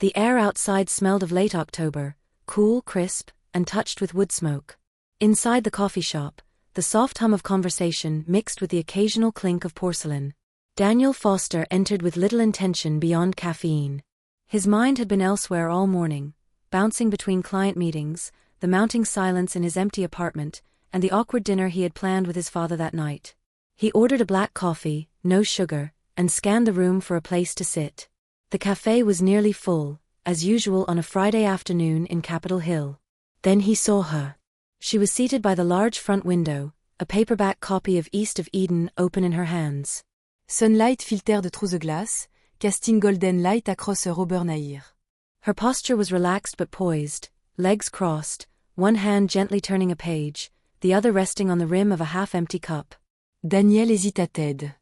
The air outside smelled of late October, cool, crisp, and touched with wood smoke. Inside the coffee shop, the soft hum of conversation mixed with the occasional clink of porcelain. Daniel Foster entered with little intention beyond caffeine. His mind had been elsewhere all morning, bouncing between client meetings, the mounting silence in his empty apartment, and the awkward dinner he had planned with his father that night. He ordered a black coffee, no sugar, and scanned the room for a place to sit. The cafe was nearly full, as usual on a Friday afternoon in Capitol Hill. Then he saw her. She was seated by the large front window, a paperback copy of East of Eden open in her hands. Sunlight filtered through the glass, casting golden light across her auburn hair. Her posture was relaxed but poised, legs crossed, one hand gently turning a page, the other resting on the rim of a half-empty cup. Daniel hesitated.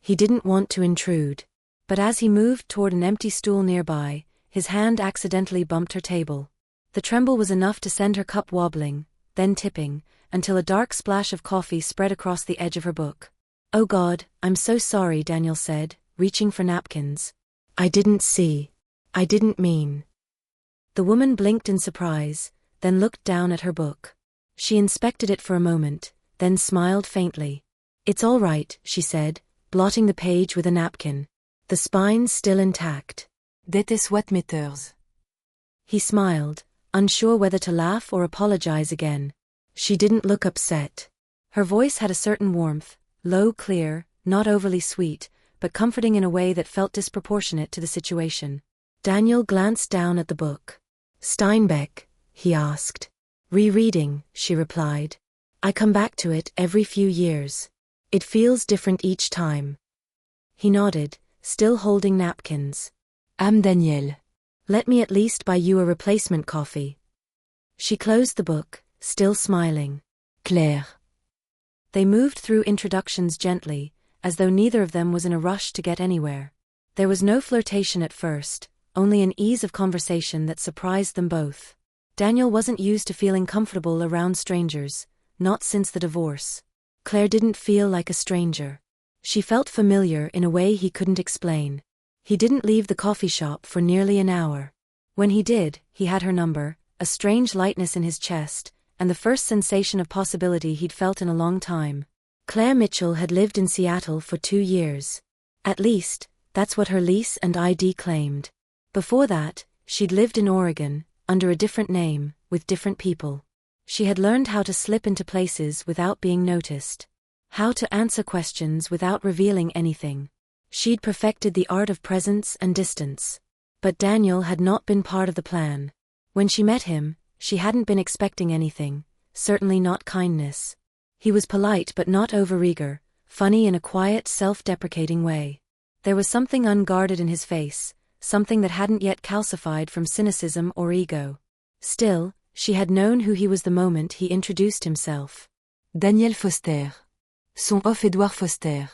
He didn't want to intrude. But as he moved toward an empty stool nearby, his hand accidentally bumped her table. The tremble was enough to send her cup wobbling, then tipping, until a dark splash of coffee spread across the edge of her book. "Oh God, I'm so sorry," Daniel said, reaching for napkins. "I didn't see. I didn't mean." The woman blinked in surprise, then looked down at her book. She inspected it for a moment, then smiled faintly. "It's all right," she said, blotting the page with a napkin. The spine still intact. "That is what matters." He smiled, unsure whether to laugh or apologize again. She didn't look upset. Her voice had a certain warmth, low, clear, not overly sweet, but comforting in a way that felt disproportionate to the situation. Daniel glanced down at the book. "Steinbeck?" he asked. "Rereading," she replied. "I come back to it every few years. It feels different each time." He nodded, still holding napkins. "I'm Daniel. Let me at least buy you a replacement coffee." She closed the book, still smiling. Claire. They moved through introductions gently, as though neither of them was in a rush to get anywhere. There was no flirtation at first, only an ease of conversation that surprised them both. Daniel wasn't used to feeling comfortable around strangers, not since the divorce. Claire didn't feel like a stranger. She felt familiar in a way he couldn't explain. He didn't leave the coffee shop for nearly an hour. When he did, he had her number, a strange lightness in his chest, and the first sensation of possibility he'd felt in a long time. Claire Mitchell had lived in Seattle for 2 years. At least, that's what her lease and ID claimed. Before that, she'd lived in Oregon, under a different name, with different people. She had learned how to slip into places without being noticed. How to answer questions without revealing anything. She'd perfected the art of presence and distance. But Daniel had not been part of the plan. When she met him, she hadn't been expecting anything, certainly not kindness. He was polite but not overeager, funny in a quiet, self-deprecating way. There was something unguarded in his face, something that hadn't yet calcified from cynicism or ego. Still, she had known who he was the moment he introduced himself. Daniel Foster. Son of Edouard Foster.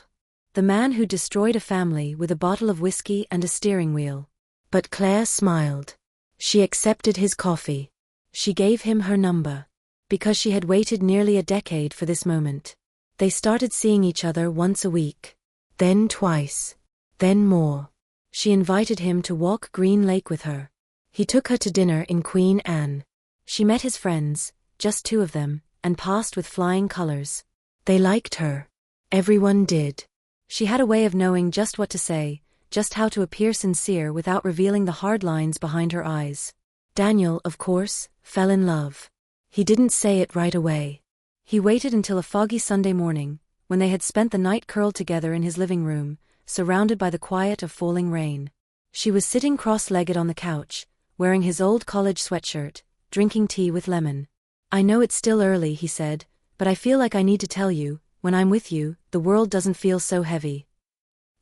The man who destroyed a family with a bottle of whiskey and a steering wheel. But Claire smiled. She accepted his coffee. She gave him her number. Because she had waited nearly a decade for this moment. They started seeing each other once a week. Then twice. Then more. She invited him to walk Green Lake with her. He took her to dinner in Queen Anne. She met his friends, just 2 of them, and passed with flying colors. They liked her. Everyone did. She had a way of knowing just what to say, just how to appear sincere without revealing the hard lines behind her eyes. Daniel, of course, fell in love. He didn't say it right away. He waited until a foggy Sunday morning, when they had spent the night curled together in his living room, surrounded by the quiet of falling rain. She was sitting cross-legged on the couch, wearing his old college sweatshirt, drinking tea with lemon. "I know it's still early," he said, "but I feel like I need to tell you, when I'm with you, the world doesn't feel so heavy."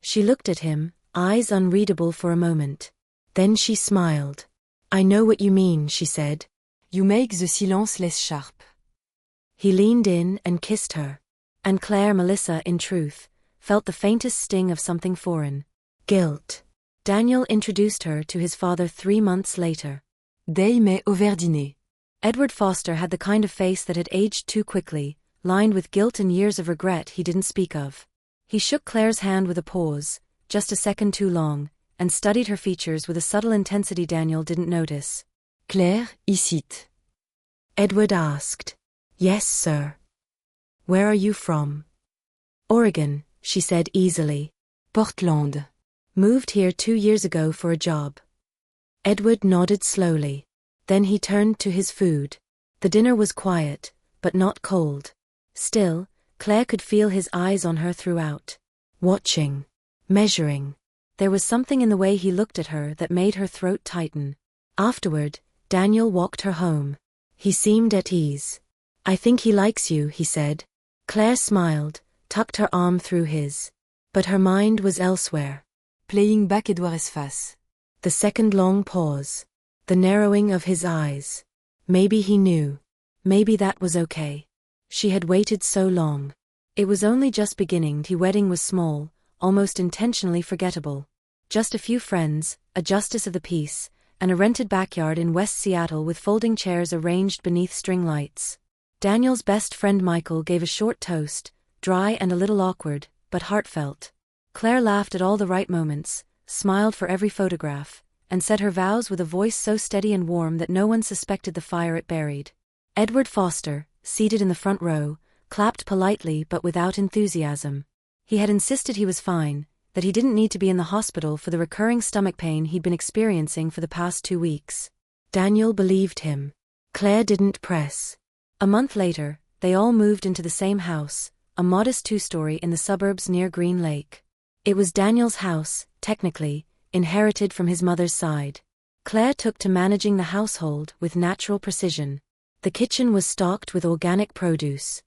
She looked at him, eyes unreadable for a moment. Then she smiled. "I know what you mean," she said. "You make the silence less sharp." He leaned in and kissed her. And Claire Melissa, in truth, felt the faintest sting of something foreign. Guilt. Daniel introduced her to his father 3 months later. They met au dîner. Edward Foster had the kind of face that had aged too quickly, lined with guilt and years of regret he didn't speak of. He shook Claire's hand with a pause, just a second too long, and studied her features with a subtle intensity Daniel didn't notice. Claire, icite. Edward asked. Yes, sir. Where are you from? Oregon, she said easily. Portland. Moved here 2 years ago for a job. Edward nodded slowly. Then he turned to his food. The dinner was quiet, but not cold. Still, Claire could feel his eyes on her throughout. Watching. Measuring. There was something in the way he looked at her that made her throat tighten. Afterward, Daniel walked her home. He seemed at ease. I think he likes you, he said. Claire smiled, tucked her arm through his. But her mind was elsewhere. Playing back Edouard's face. The second long pause. The narrowing of his eyes. Maybe he knew. Maybe that was okay. She had waited so long. It was only just beginning. The wedding was small, almost intentionally forgettable. Just a few friends, a justice of the peace, and a rented backyard in West Seattle with folding chairs arranged beneath string lights. Daniel's best friend Michael gave a short toast, dry and a little awkward, but heartfelt. Claire laughed at all the right moments, smiled for every photograph, and said her vows with a voice so steady and warm that no one suspected the fire it buried. Edward Foster, seated in the front row, clapped politely but without enthusiasm. He had insisted he was fine, that he didn't need to be in the hospital for the recurring stomach pain he'd been experiencing for the past 2 weeks. Daniel believed him. Claire didn't press. A month later, they all moved into the same house, a modest 2-story in the suburbs near Green Lake. It was Daniel's house, technically, inherited from his mother's side. Claire took to managing the household with natural precision. The kitchen was stocked with organic produce.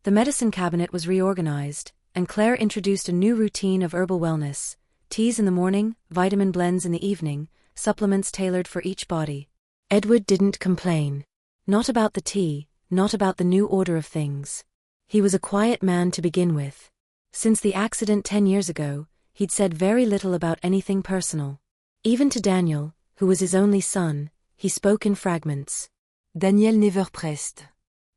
The medicine cabinet was reorganized, and Claire introduced a new routine of herbal wellness: teas in the morning, vitamin blends in the evening, supplements tailored for each body. Edward didn't complain. Not about the tea, not about the new order of things. He was a quiet man to begin with. Since the accident 10 years ago, he'd said very little about anything personal. Even to Daniel, who was his only son, he spoke in fragments. Daniel never pressed.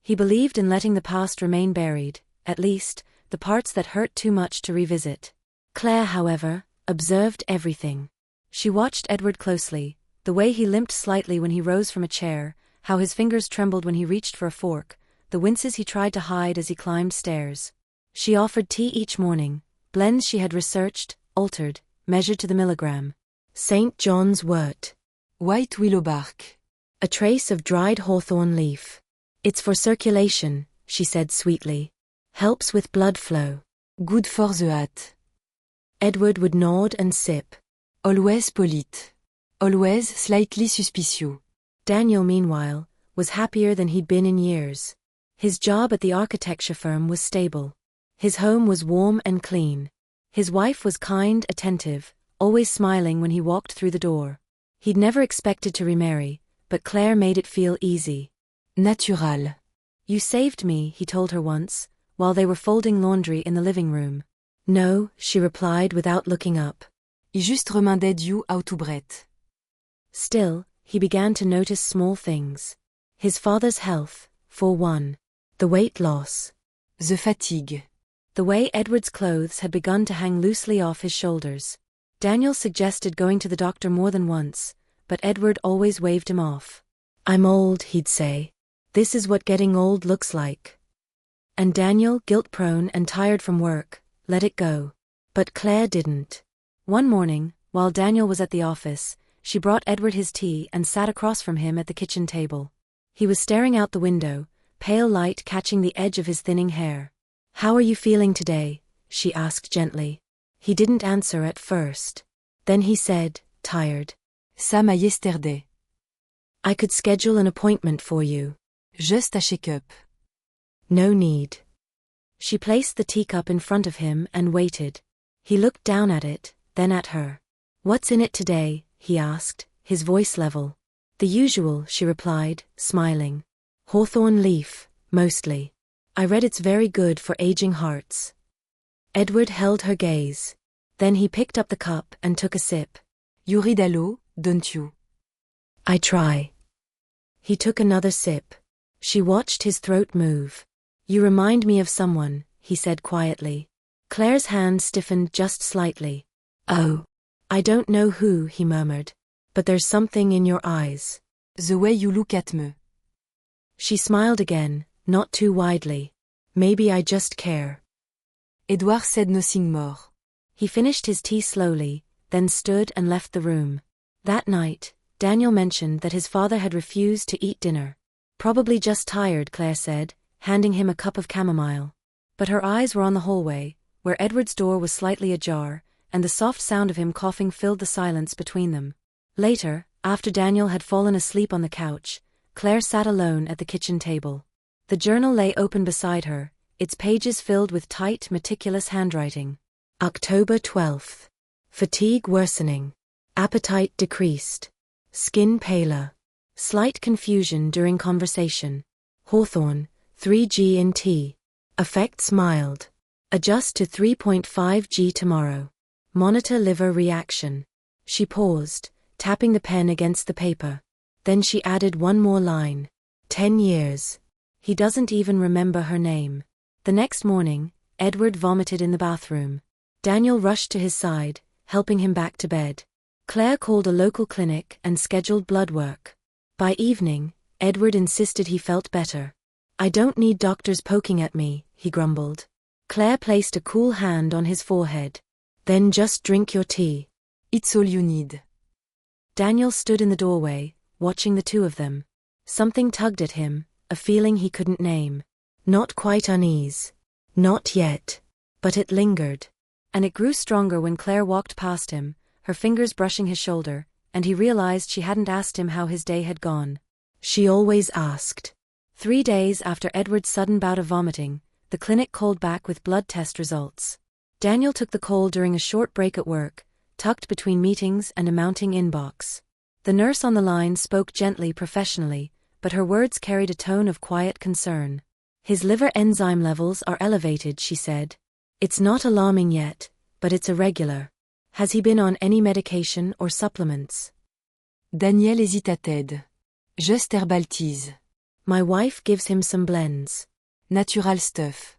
He believed in letting the past remain buried, at least, the parts that hurt too much to revisit. Claire, however, observed everything. She watched Edward closely, the way he limped slightly when he rose from a chair, how his fingers trembled when he reached for a fork, the winces he tried to hide as he climbed stairs. She offered tea each morning, blends she had researched, altered, measured to the milligram. St. John's wort. White willow bark. A trace of dried hawthorn leaf. It's for circulation, she said sweetly. Helps with blood flow. Good for the heart. Edward would nod and sip. Always polite. Always slightly suspicious. Daniel, meanwhile, was happier than he'd been in years. His job at the architecture firm was stable. His home was warm and clean. His wife was kind, attentive, always smiling when he walked through the door. He'd never expected to remarry, but Claire made it feel easy. Natural. You saved me, he told her once, while they were folding laundry in the living room. No, she replied without looking up. I just reminded you how to breathe. Still, he began to notice small things. His father's health, for one. The weight loss. The fatigue. The way Edward's clothes had begun to hang loosely off his shoulders. Daniel suggested going to the doctor more than once, but Edward always waved him off. I'm old, he'd say. This is what getting old looks like. And Daniel, guilt-prone and tired from work, let it go. But Claire didn't. One morning, while Daniel was at the office, she brought Edward his tea and sat across from him at the kitchen table. He was staring out the window, pale light catching the edge of his thinning hair. How are you feeling today? She asked gently. He didn't answer at first. Then he said, tired. Ça m'a yesterday. I could schedule an appointment for you. Just a check-up. No need. She placed the teacup in front of him and waited. He looked down at it, then at her. What's in it today? He asked, his voice level. The usual, she replied, smiling. Hawthorn leaf, mostly. I read it's very good for aging hearts. Edward held her gaze. Then he picked up the cup and took a sip. You read a lot, don't you? I try. He took another sip. She watched his throat move. You remind me of someone, he said quietly. Claire's hand stiffened just slightly. Oh. I don't know who, he murmured. But there's something in your eyes. The way you look at me. She smiled again, not too widely. Maybe I just care. Edward said nothing more. He finished his tea slowly, then stood and left the room. That night, Daniel mentioned that his father had refused to eat dinner. Probably just tired, Claire said, handing him a cup of chamomile. But her eyes were on the hallway, where Edward's door was slightly ajar, and the soft sound of him coughing filled the silence between them. Later, after Daniel had fallen asleep on the couch, Claire sat alone at the kitchen table. The journal lay open beside her, its pages filled with tight, meticulous handwriting. October 12th. Fatigue worsening. Appetite decreased. Skin paler. Slight confusion during conversation. Hawthorne, 3G in tea. Effects mild. Adjust to 3.5G tomorrow. Monitor liver reaction. She paused, tapping the pen against the paper. Then she added one more line. 10 years. He doesn't even remember her name. The next morning, Edward vomited in the bathroom. Daniel rushed to his side, helping him back to bed. Claire called a local clinic and scheduled blood work. By evening, Edward insisted he felt better. I don't need doctors poking at me, he grumbled. Claire placed a cool hand on his forehead. Then just drink your tea. It's all you need. Daniel stood in the doorway, watching the two of them. Something tugged at him, a feeling he couldn't name. Not quite unease. Not yet. But it lingered. And it grew stronger when Claire walked past him, her fingers brushing his shoulder, and he realized she hadn't asked him how his day had gone. She always asked. 3 days after Edward's sudden bout of vomiting, the clinic called back with blood test results. Daniel took the call during a short break at work, tucked between meetings and a mounting inbox. The nurse on the line spoke gently, professionally, but her words carried a tone of quiet concern. His liver enzyme levels are elevated, she said. It's not alarming yet, but it's irregular. Has he been on any medication or supplements? Daniel hésitated. Just herbal teas. My wife gives him some blends. Natural stuff.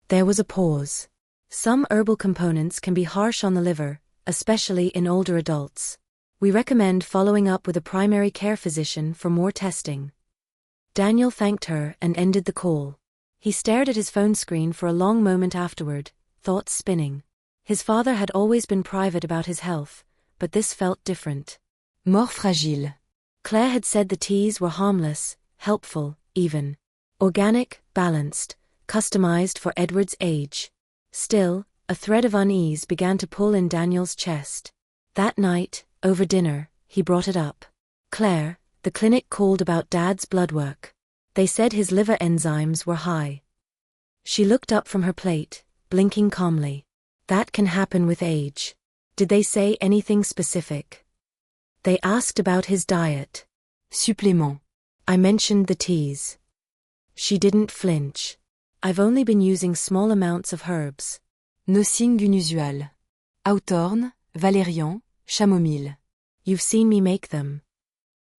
There was a pause. Some herbal components can be harsh on the liver, especially in older adults. We recommend following up with a primary care physician for more testing. Daniel thanked her and ended the call. He stared at his phone screen for a long moment afterward, thoughts spinning. His father had always been private about his health, but this felt different. More fragile. Claire had said the teas were harmless, helpful, even. Organic, balanced, customized for Edward's age. Still, a thread of unease began to pull in Daniel's chest. That night, over dinner, he brought it up. Claire, the clinic called about Dad's blood work. They said his liver enzymes were high. She looked up from her plate, blinking calmly. That can happen with age. Did they say anything specific? They asked about his diet. Supplément. I mentioned the teas. She didn't flinch. I've only been using small amounts of herbs. Nothing unusual. Hawthorne, valérian, chamomile. You've seen me make them.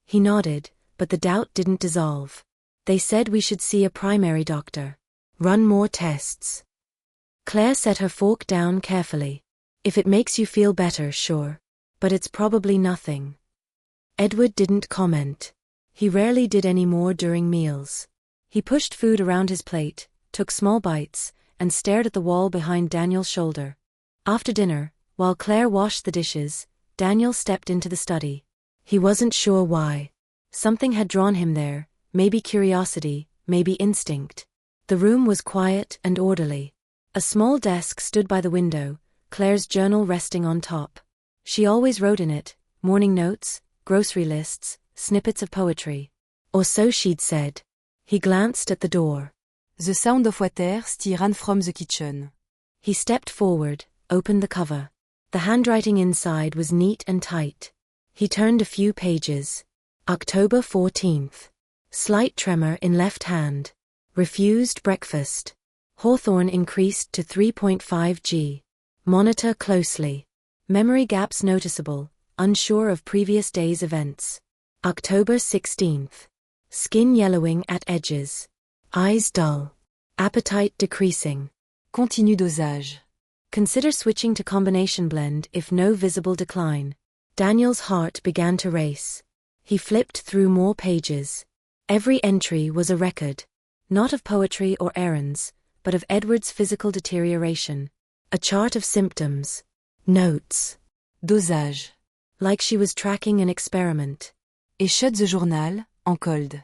He nodded, but the doubt didn't dissolve. They said we should see a primary doctor. Run more tests. Claire set her fork down carefully. If it makes you feel better, sure. But it's probably nothing. Edward didn't comment. He rarely did any more during meals. He pushed food around his plate, took small bites, and stared at the wall behind Daniel's shoulder. After dinner, while Claire washed the dishes, Daniel stepped into the study. He wasn't sure why. Something had drawn him there, maybe curiosity, maybe instinct. The room was quiet and orderly. A small desk stood by the window, Claire's journal resting on top. She always wrote in it, morning notes, grocery lists, snippets of poetry. Or so she'd said. He glanced at the door. The sound of water ran from the kitchen. He stepped forward, opened the cover. The handwriting inside was neat and tight. He turned a few pages. October 14th. Slight tremor in left hand. Refused breakfast. Hawthorne increased to 3.5G. Monitor closely. Memory gaps noticeable, unsure of previous day's events. October 16th. Skin yellowing at edges. Eyes dull. Appetite decreasing. Continue dosage. Consider switching to combination blend if no visible decline. Daniel's heart began to race. He flipped through more pages. Every entry was a record. Not of poetry or errands, but of Edward's physical deterioration. A chart of symptoms. Notes. Dosage. Like she was tracking an experiment. Et shut the journal, en cold.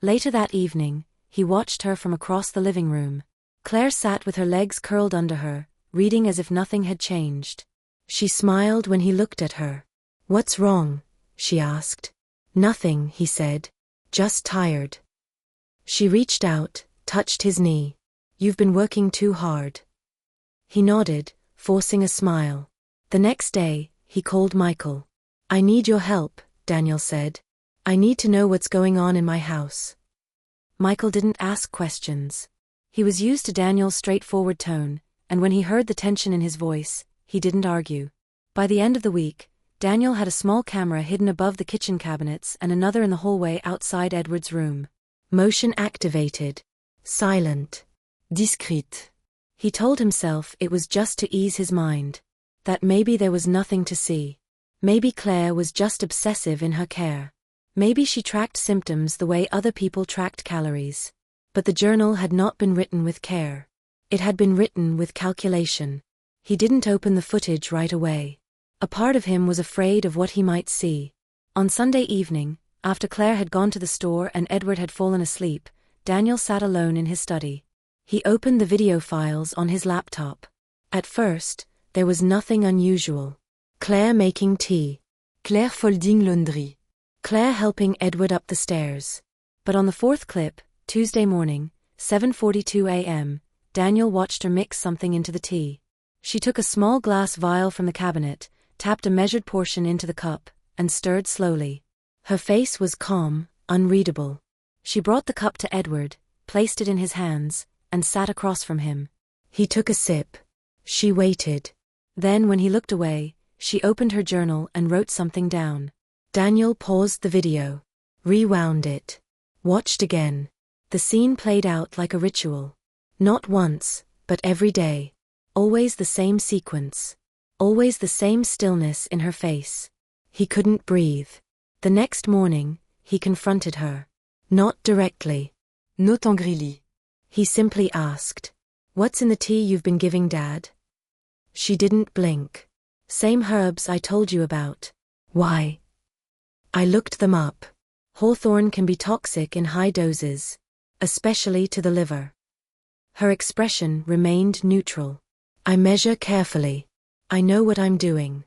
Later that evening, he watched her from across the living room. Claire sat with her legs curled under her, reading as if nothing had changed. She smiled when he looked at her. "What's wrong?" she asked. "Nothing," he said. "Just tired." She reached out, touched his knee. "You've been working too hard." He nodded, forcing a smile. The next day, he called Michael. "I need your help," Daniel said. "I need to know what's going on in my house." Michael didn't ask questions. He was used to Daniel's straightforward tone, and when he heard the tension in his voice, he didn't argue. By the end of the week, Daniel had a small camera hidden above the kitchen cabinets and another in the hallway outside Edward's room. Motion activated. Silent. Discrète. He told himself it was just to ease his mind. That maybe there was nothing to see. Maybe Claire was just obsessive in her care. Maybe she tracked symptoms the way other people tracked calories. But the journal had not been written with care. It had been written with calculation. He didn't open the footage right away. A part of him was afraid of what he might see. On Sunday evening, after Claire had gone to the store and Edward had fallen asleep, Daniel sat alone in his study. He opened the video files on his laptop. At first, there was nothing unusual. Claire making tea. Claire folding laundry. Claire helping Edward up the stairs. But on the fourth clip, Tuesday morning, 7:42 a.m., Daniel watched her mix something into the tea. She took a small glass vial from the cabinet, tapped a measured portion into the cup, and stirred slowly. Her face was calm, unreadable. She brought the cup to Edward, placed it in his hands, and sat across from him. He took a sip. She waited. Then when he looked away, she opened her journal and wrote something down. Daniel paused the video. Rewound it. Watched again. The scene played out like a ritual. Not once, but every day. Always the same sequence. Always the same stillness in her face. He couldn't breathe. The next morning, he confronted her. Not directly. Note en grillis. He simply asked, "What's in the tea you've been giving Dad?" She didn't blink. "Same herbs I told you about." "Why?" "I looked them up. Hawthorn can be toxic in high doses. Especially to the liver." Her expression remained neutral. "I measure carefully. I know what I'm doing."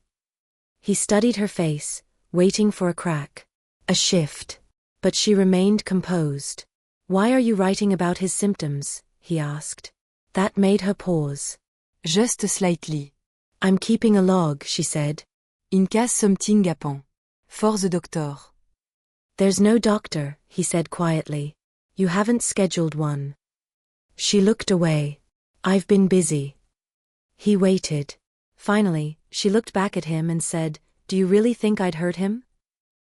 He studied her face, waiting for a crack. A shift. But she remained composed. "Why are you writing about his symptoms?" he asked. That made her pause. Just slightly. "I'm keeping a log," she said. In cas something happen. For the doctor. "There's no doctor," he said quietly. "You haven't scheduled one." She looked away. "I've been busy." He waited. Finally, she looked back at him and said, "Do you really think I'd hurt him?"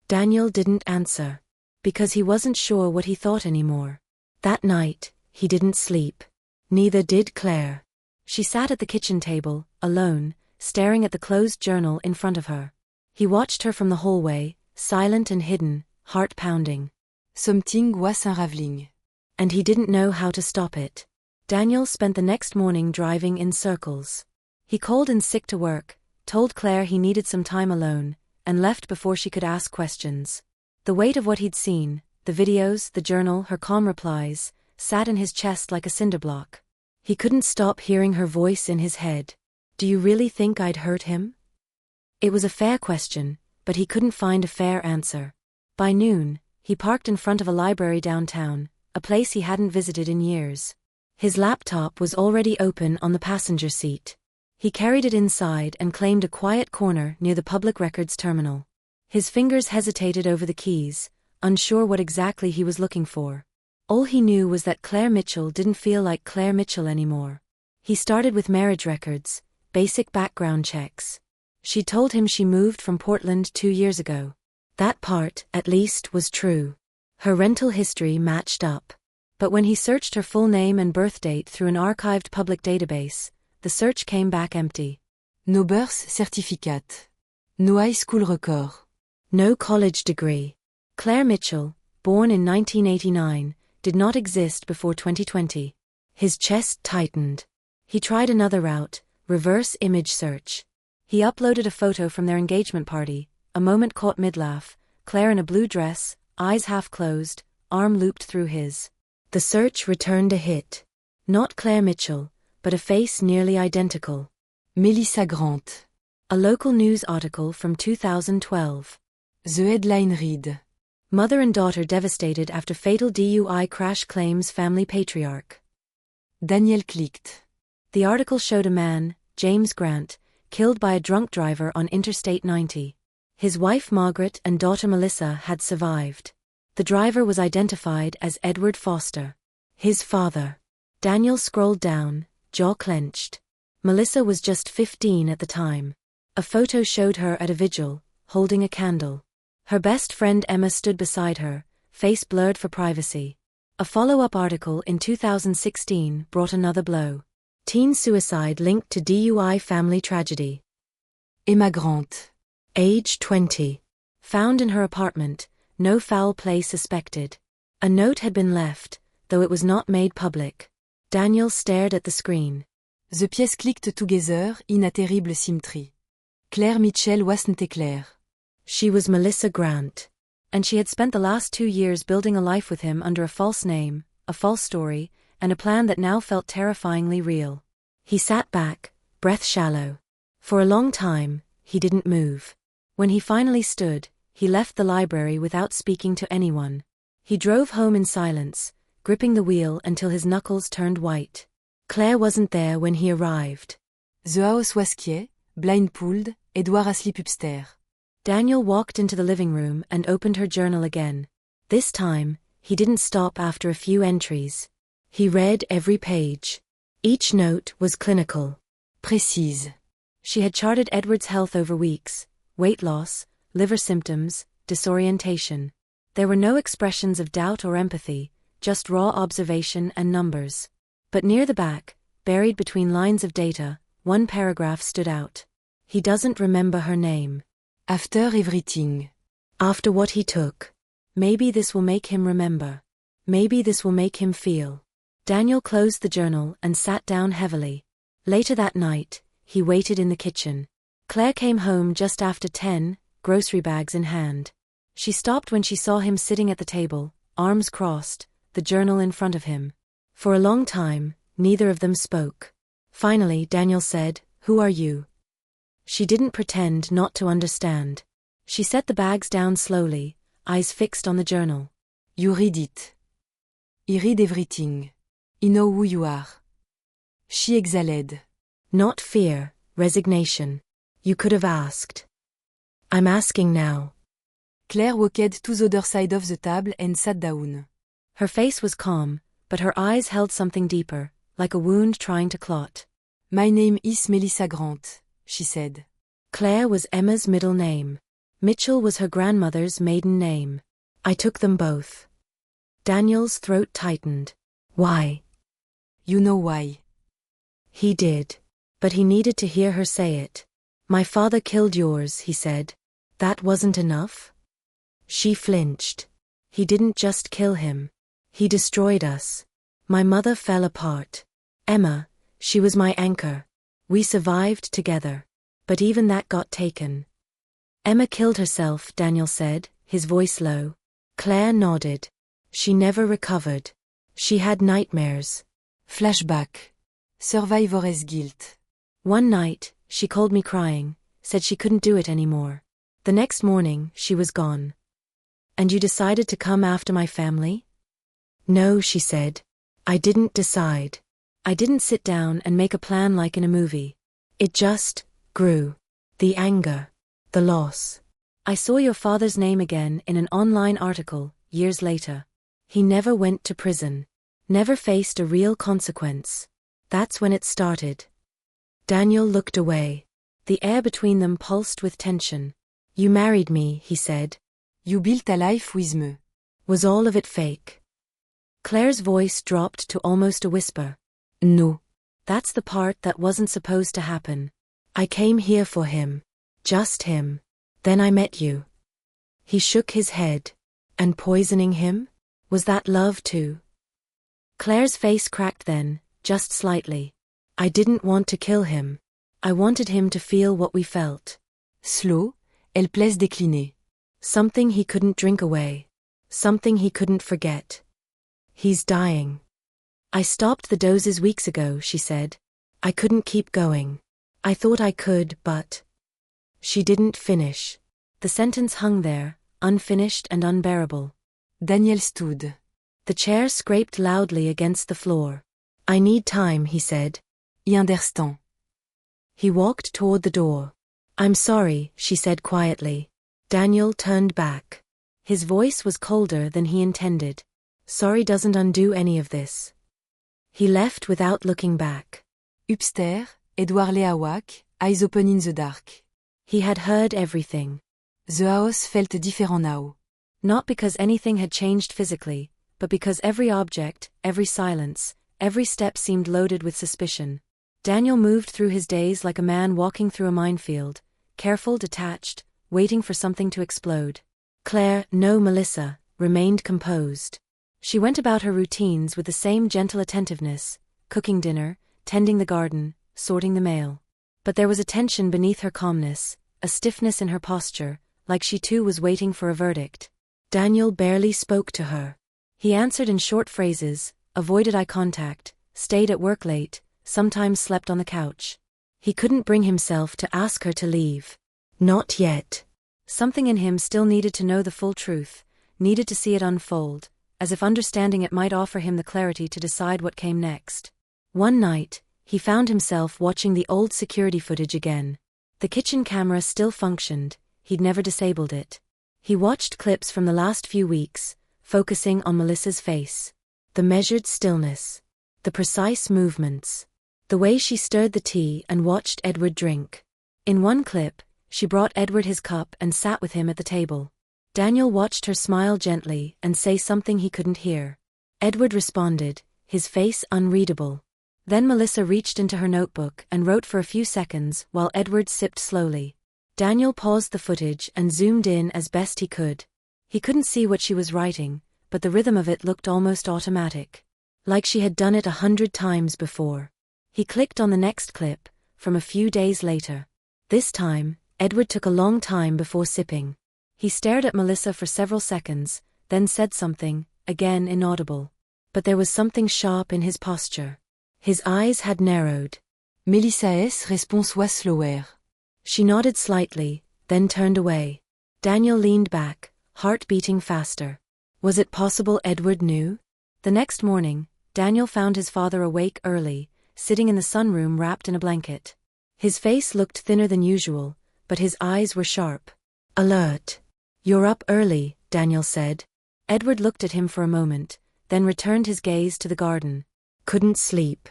Daniel didn't answer. Because he wasn't sure what he thought anymore. That night, he didn't sleep. Neither did Claire. She sat at the kitchen table, alone, staring at the closed journal in front of her. He watched her from the hallway, silent and hidden, heart pounding. Something was unraveling. And he didn't know how to stop it. Daniel spent the next morning driving in circles. He called in sick to work, told Claire he needed some time alone, and left before she could ask questions. The weight of what he'd seen, the videos, the journal, her calm replies, sat in his chest like a cinder block. He couldn't stop hearing her voice in his head. "Do you really think I'd hurt him?" It was a fair question, but he couldn't find a fair answer. By noon, he parked in front of a library downtown, a place he hadn't visited in years. His laptop was already open on the passenger seat. He carried it inside and claimed a quiet corner near the public records terminal. His fingers hesitated over the keys, unsure what exactly he was looking for. All he knew was that Claire Mitchell didn't feel like Claire Mitchell anymore. He started with marriage records, basic background checks. She told him she moved from Portland 2 years ago. That part, at least, was true. Her rental history matched up. But when he searched her full name and birth date through an archived public database, the search came back empty. No birth certificate. No high school record. No college degree. Claire Mitchell, born in 1989, did not exist before 2020. His chest tightened. He tried another route, reverse image search. He uploaded a photo from their engagement party, a moment caught mid-laugh, Claire in a blue dress, eyes half closed, arm looped through his. The search returned a hit. Not Claire Mitchell, but a face nearly identical. Melissa Grant. A local news article from 2012. The headline read: Mother and daughter devastated after fatal DUI crash claims family patriarch. Daniel clicked. The article showed a man, James Grant, killed by a drunk driver on Interstate 90. His wife Margaret and daughter Melissa had survived. The driver was identified as Edward Foster. His father. Daniel scrolled down, jaw clenched. Melissa was just 15 at the time. A photo showed her at a vigil, holding a candle. Her best friend Emma stood beside her, face blurred for privacy. A follow-up article in 2016 brought another blow. Teen suicide linked to DUI family tragedy. Emma Grant. Age 20. Found in her apartment, no foul play suspected. A note had been left, though it was not made public. Daniel stared at the screen. The pièces clicked together in a terrible symmetry. Claire Mitchell wasn't Claire. She was Melissa Grant. And she had spent the last 2 years building a life with him under a false name, a false story, and a plan that now felt terrifyingly real. He sat back, breath shallow. For a long time, he didn't move. When he finally stood, he left the library without speaking to anyone. He drove home in silence, gripping the wheel until his knuckles turned white. Claire wasn't there when he arrived. The house was quiet, blindfolded, Edward asleep upstairs. Daniel walked into the living room and opened her journal again. This time, he didn't stop after a few entries. He read every page. Each note was clinical. Précise. She had charted Edward's health over weeks: weight loss, liver symptoms, disorientation. There were no expressions of doubt or empathy, just raw observation and numbers. But near the back, buried between lines of data, one paragraph stood out. He doesn't remember her name. After everything. After what he took. Maybe this will make him remember. Maybe this will make him feel. Daniel closed the journal and sat down heavily. Later that night, he waited in the kitchen. Claire came home just after 10, grocery bags in hand. She stopped when she saw him sitting at the table, arms crossed, the journal in front of him. For a long time, neither of them spoke. Finally, Daniel said, "Who are you?" She didn't pretend not to understand. She set the bags down slowly, eyes fixed on the journal. You read it. I read everything. I know who you are. She exhaled. Not fear, resignation. You could have asked. I'm asking now. Claire walked to the other side of the table and sat down. Her face was calm, but her eyes held something deeper, like a wound trying to clot. My name is Melissa Grant, she said. Claire was Emma's middle name. Mitchell was her grandmother's maiden name. I took them both. Daniel's throat tightened. Why? You know why. He did. But he needed to hear her say it. My father killed yours, he said. That wasn't enough? She flinched. He didn't just kill him. He destroyed us. My mother fell apart. Emma, she was my anchor. We survived together. But even that got taken. Emma killed herself, Daniel said, his voice low. Claire nodded. She never recovered. She had nightmares. Flashback. Survivor's guilt. One night, she called me crying, said she couldn't do it anymore. The next morning, she was gone. And you decided to come after my family? No, she said. I didn't decide. I didn't sit down and make a plan like in a movie. It just grew. The anger. The loss. I saw your father's name again in an online article, years later. He never went to prison. Never faced a real consequence. That's when it started. Daniel looked away. The air between them pulsed with tension. You married me, he said. You built a life with me. Was all of it fake? Claire's voice dropped to almost a whisper. No. That's the part that wasn't supposed to happen. I came here for him. Just him. Then I met you. He shook his head. And poisoning him? Was that love too? Claire's face cracked then, just slightly. I didn't want to kill him. I wanted him to feel what we felt. Slow, elle place déclinée. Something he couldn't drink away. Something he couldn't forget. He's dying. I stopped the doses weeks ago, she said. I couldn't keep going. I thought I could, but... She didn't finish. The sentence hung there, unfinished and unbearable. Daniel stood. The chair scraped loudly against the floor. I need time, he said. Un instant. He walked toward the door. I'm sorry, she said quietly. Daniel turned back. His voice was colder than he intended. Sorry doesn't undo any of this. He left without looking back. Upstairs, Edward lay awake, eyes open in the dark. He had heard everything. The house felt different now. Not because anything had changed physically, but because every object, every silence, every step seemed loaded with suspicion. Daniel moved through his days like a man walking through a minefield, careful, detached, waiting for something to explode. Claire, no Melissa, remained composed. She went about her routines with the same gentle attentiveness, cooking dinner, tending the garden, sorting the mail. But there was a tension beneath her calmness, a stiffness in her posture, like she too was waiting for a verdict. Daniel barely spoke to her. He answered in short phrases, avoided eye contact, stayed at work late, sometimes slept on the couch. He couldn't bring himself to ask her to leave. Not yet. Something in him still needed to know the full truth, needed to see it unfold, as if understanding it might offer him the clarity to decide what came next. One night, he found himself watching the old security footage again. The kitchen camera still functioned, he'd never disabled it. He watched clips from the last few weeks, focusing on Melissa's face. The measured stillness. The precise movements. The way she stirred the tea and watched Edward drink. In one clip, she brought Edward his cup and sat with him at the table. Daniel watched her smile gently and say something he couldn't hear. Edward responded, his face unreadable. Then Melissa reached into her notebook and wrote for a few seconds while Edward sipped slowly. Daniel paused the footage and zoomed in as best he could. He couldn't see what she was writing, but the rhythm of it looked almost automatic. Like she had done it 100 times before. He clicked on the next clip, from a few days later. This time, Edward took a long time before sipping. He stared at Melissa for several seconds, then said something, again inaudible. But there was something sharp in his posture. His eyes had narrowed. Melissa's response was slower. She nodded slightly, then turned away. Daniel leaned back, heart beating faster. Was it possible Edward knew? The next morning, Daniel found his father awake early, sitting in the sunroom wrapped in a blanket. His face looked thinner than usual, but his eyes were sharp. Alert. You're up early, Daniel said. Edward looked at him for a moment, then returned his gaze to the garden. Couldn't sleep.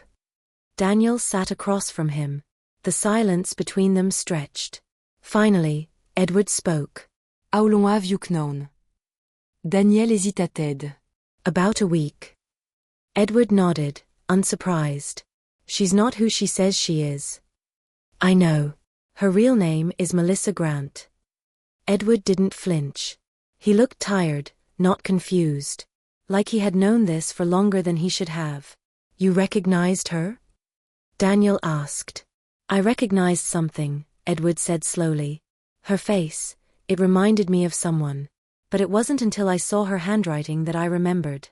Daniel sat across from him. The silence between them stretched. Finally, Edward spoke. How long have you known? Daniel hesitated. About a week. Edward nodded, unsurprised. She's not who she says she is. I know. Her real name is Melissa Grant. Edward didn't flinch. He looked tired, not confused. Like he had known this for longer than he should have. You recognized her? Daniel asked. I recognized something, Edward said slowly. Her face, it reminded me of someone. But it wasn't until I saw her handwriting that I remembered.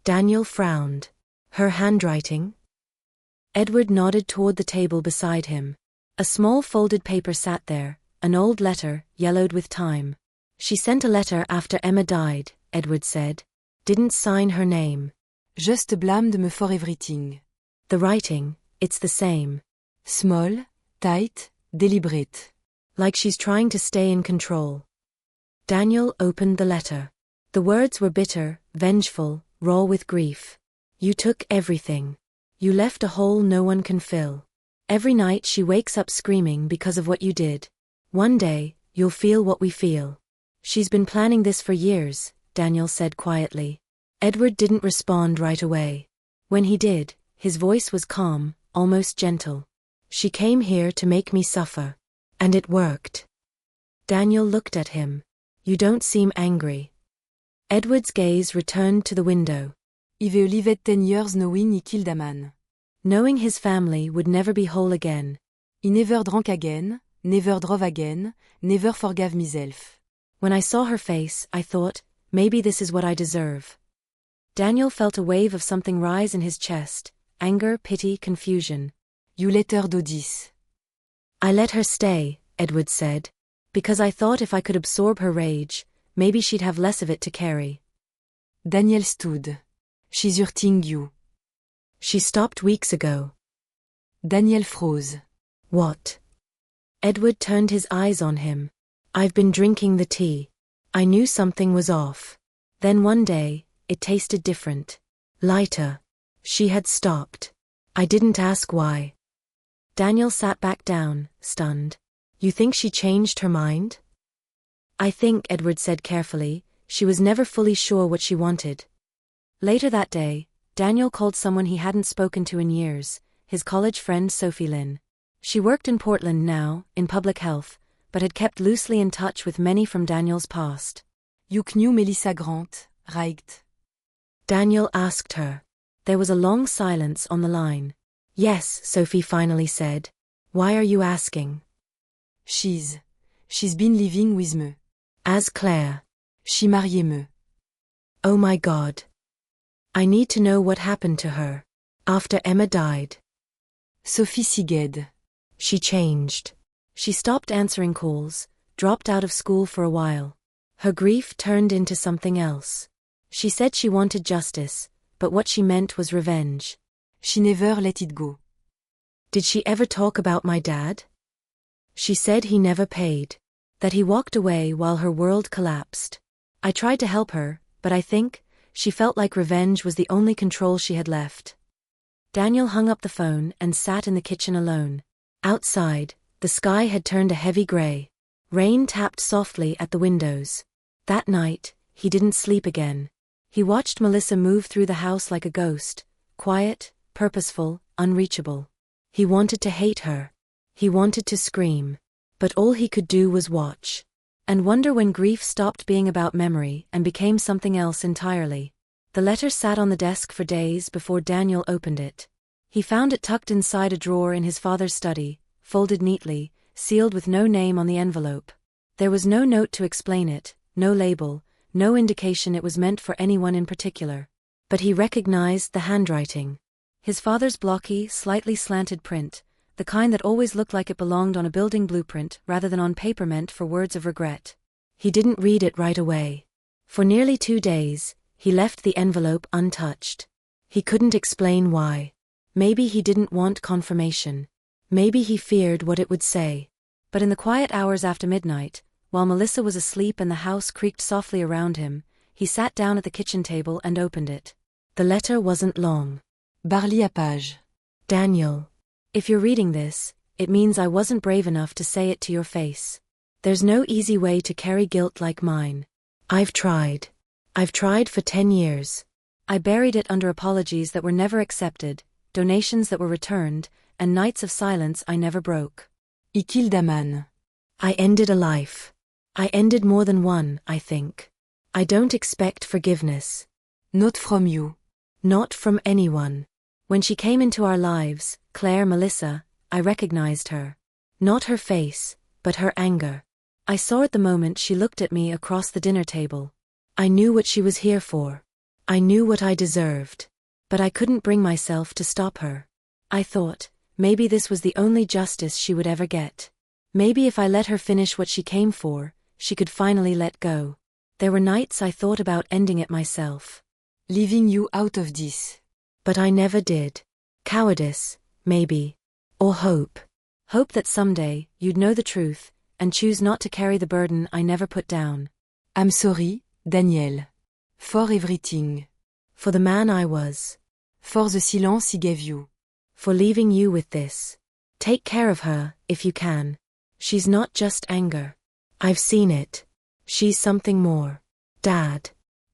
Daniel frowned. Her handwriting? Edward nodded toward the table beside him. A small folded paper sat there, an old letter, yellowed with time. She sent a letter after Emma died, Edward said. Didn't sign her name. Just blamed me for everything. The writing, it's the same. Small, tight, deliberate. Like she's trying to stay in control. Daniel opened the letter. The words were bitter, vengeful, raw with grief. You took everything. You left a hole no one can fill. Every night she wakes up screaming because of what you did. One day, you'll feel what we feel. She's been planning this for years, Daniel said quietly. Edward didn't respond right away. When he did, his voice was calm, almost gentle. She came here to make me suffer. And it worked. Daniel looked at him. You don't seem angry. Edward's gaze returned to the window. Ive livet 10 years knowing he killed a man. Knowing his family would never be whole again. He never drank again, never drove again, never forgave myself. When I saw her face, I thought, maybe this is what I deserve. Daniel felt a wave of something rise in his chest, anger, pity, confusion. You let her do this. I let her stay, Edward said. Because I thought if I could absorb her rage, maybe she'd have less of it to carry. Daniel stood. She's hurting you. She stopped weeks ago. Daniel froze. What? Edward turned his eyes on him. I've been drinking the tea. I knew something was off. Then one day, it tasted different. Lighter. She had stopped. I didn't ask why. Daniel sat back down, stunned. You think she changed her mind? I think, Edward said carefully, she was never fully sure what she wanted. Later that day, Daniel called someone he hadn't spoken to in years, his college friend Sophie Lynn. She worked in Portland now, in public health, but had kept loosely in touch with many from Daniel's past. You knew Melissa Grant, right? Daniel asked her. There was a long silence on the line. Yes, Sophie finally said. Why are you asking? She's been living with me. As Claire. She married me. Oh my God. I need to know what happened to her. After Emma died. Sophie sighed. She changed. She stopped answering calls, dropped out of school for a while. Her grief turned into something else. She said she wanted justice, but what she meant was revenge. She never let it go. Did she ever talk about my dad? She said he never paid. That he walked away while her world collapsed. I tried to help her, but I think she felt like revenge was the only control she had left. Daniel hung up the phone and sat in the kitchen alone. Outside, the sky had turned a heavy gray. Rain tapped softly at the windows. That night, he didn't sleep again. He watched Melissa move through the house like a ghost, quiet, purposeful, unreachable. He wanted to hate her. He wanted to scream. But all he could do was watch. And wonder when grief stopped being about memory and became something else entirely. The letter sat on the desk for days before Daniel opened it. He found it tucked inside a drawer in his father's study, folded neatly, sealed with no name on the envelope. There was no note to explain it, no label, no indication it was meant for anyone in particular. But he recognized the handwriting. His father's blocky, slightly slanted print, the kind that always looked like it belonged on a building blueprint rather than on paper meant for words of regret. He didn't read it right away. For nearly 2 days, he left the envelope untouched. He couldn't explain why. Maybe he didn't want confirmation. Maybe he feared what it would say. But in the quiet hours after midnight, while Melissa was asleep and the house creaked softly around him, he sat down at the kitchen table and opened it. The letter wasn't long. Barely a page. Daniel. If you're reading this, it means I wasn't brave enough to say it to your face. There's no easy way to carry guilt like mine. I've tried. I've tried for 10 years. I buried it under apologies that were never accepted, donations that were returned, and nights of silence I never broke. He killed a man. I ended a life. I ended more than one, I think. I don't expect forgiveness. Not from you. Not from anyone. When she came into our lives, Claire Melissa, I recognized her. Not her face, but her anger. I saw it the moment she looked at me across the dinner table. I knew what she was here for. I knew what I deserved. But I couldn't bring myself to stop her. I thought, maybe this was the only justice she would ever get. Maybe if I let her finish what she came for, she could finally let go. There were nights I thought about ending it myself. Leaving you out of this. But I never did. Cowardice, maybe. Or hope. Hope that someday, you'd know the truth, and choose not to carry the burden I never put down. I'm sorry, Daniel. For everything. For the man I was. For the silence he gave you. For leaving you with this. Take care of her, if you can. She's not just anger. I've seen it. She's something more. Dad.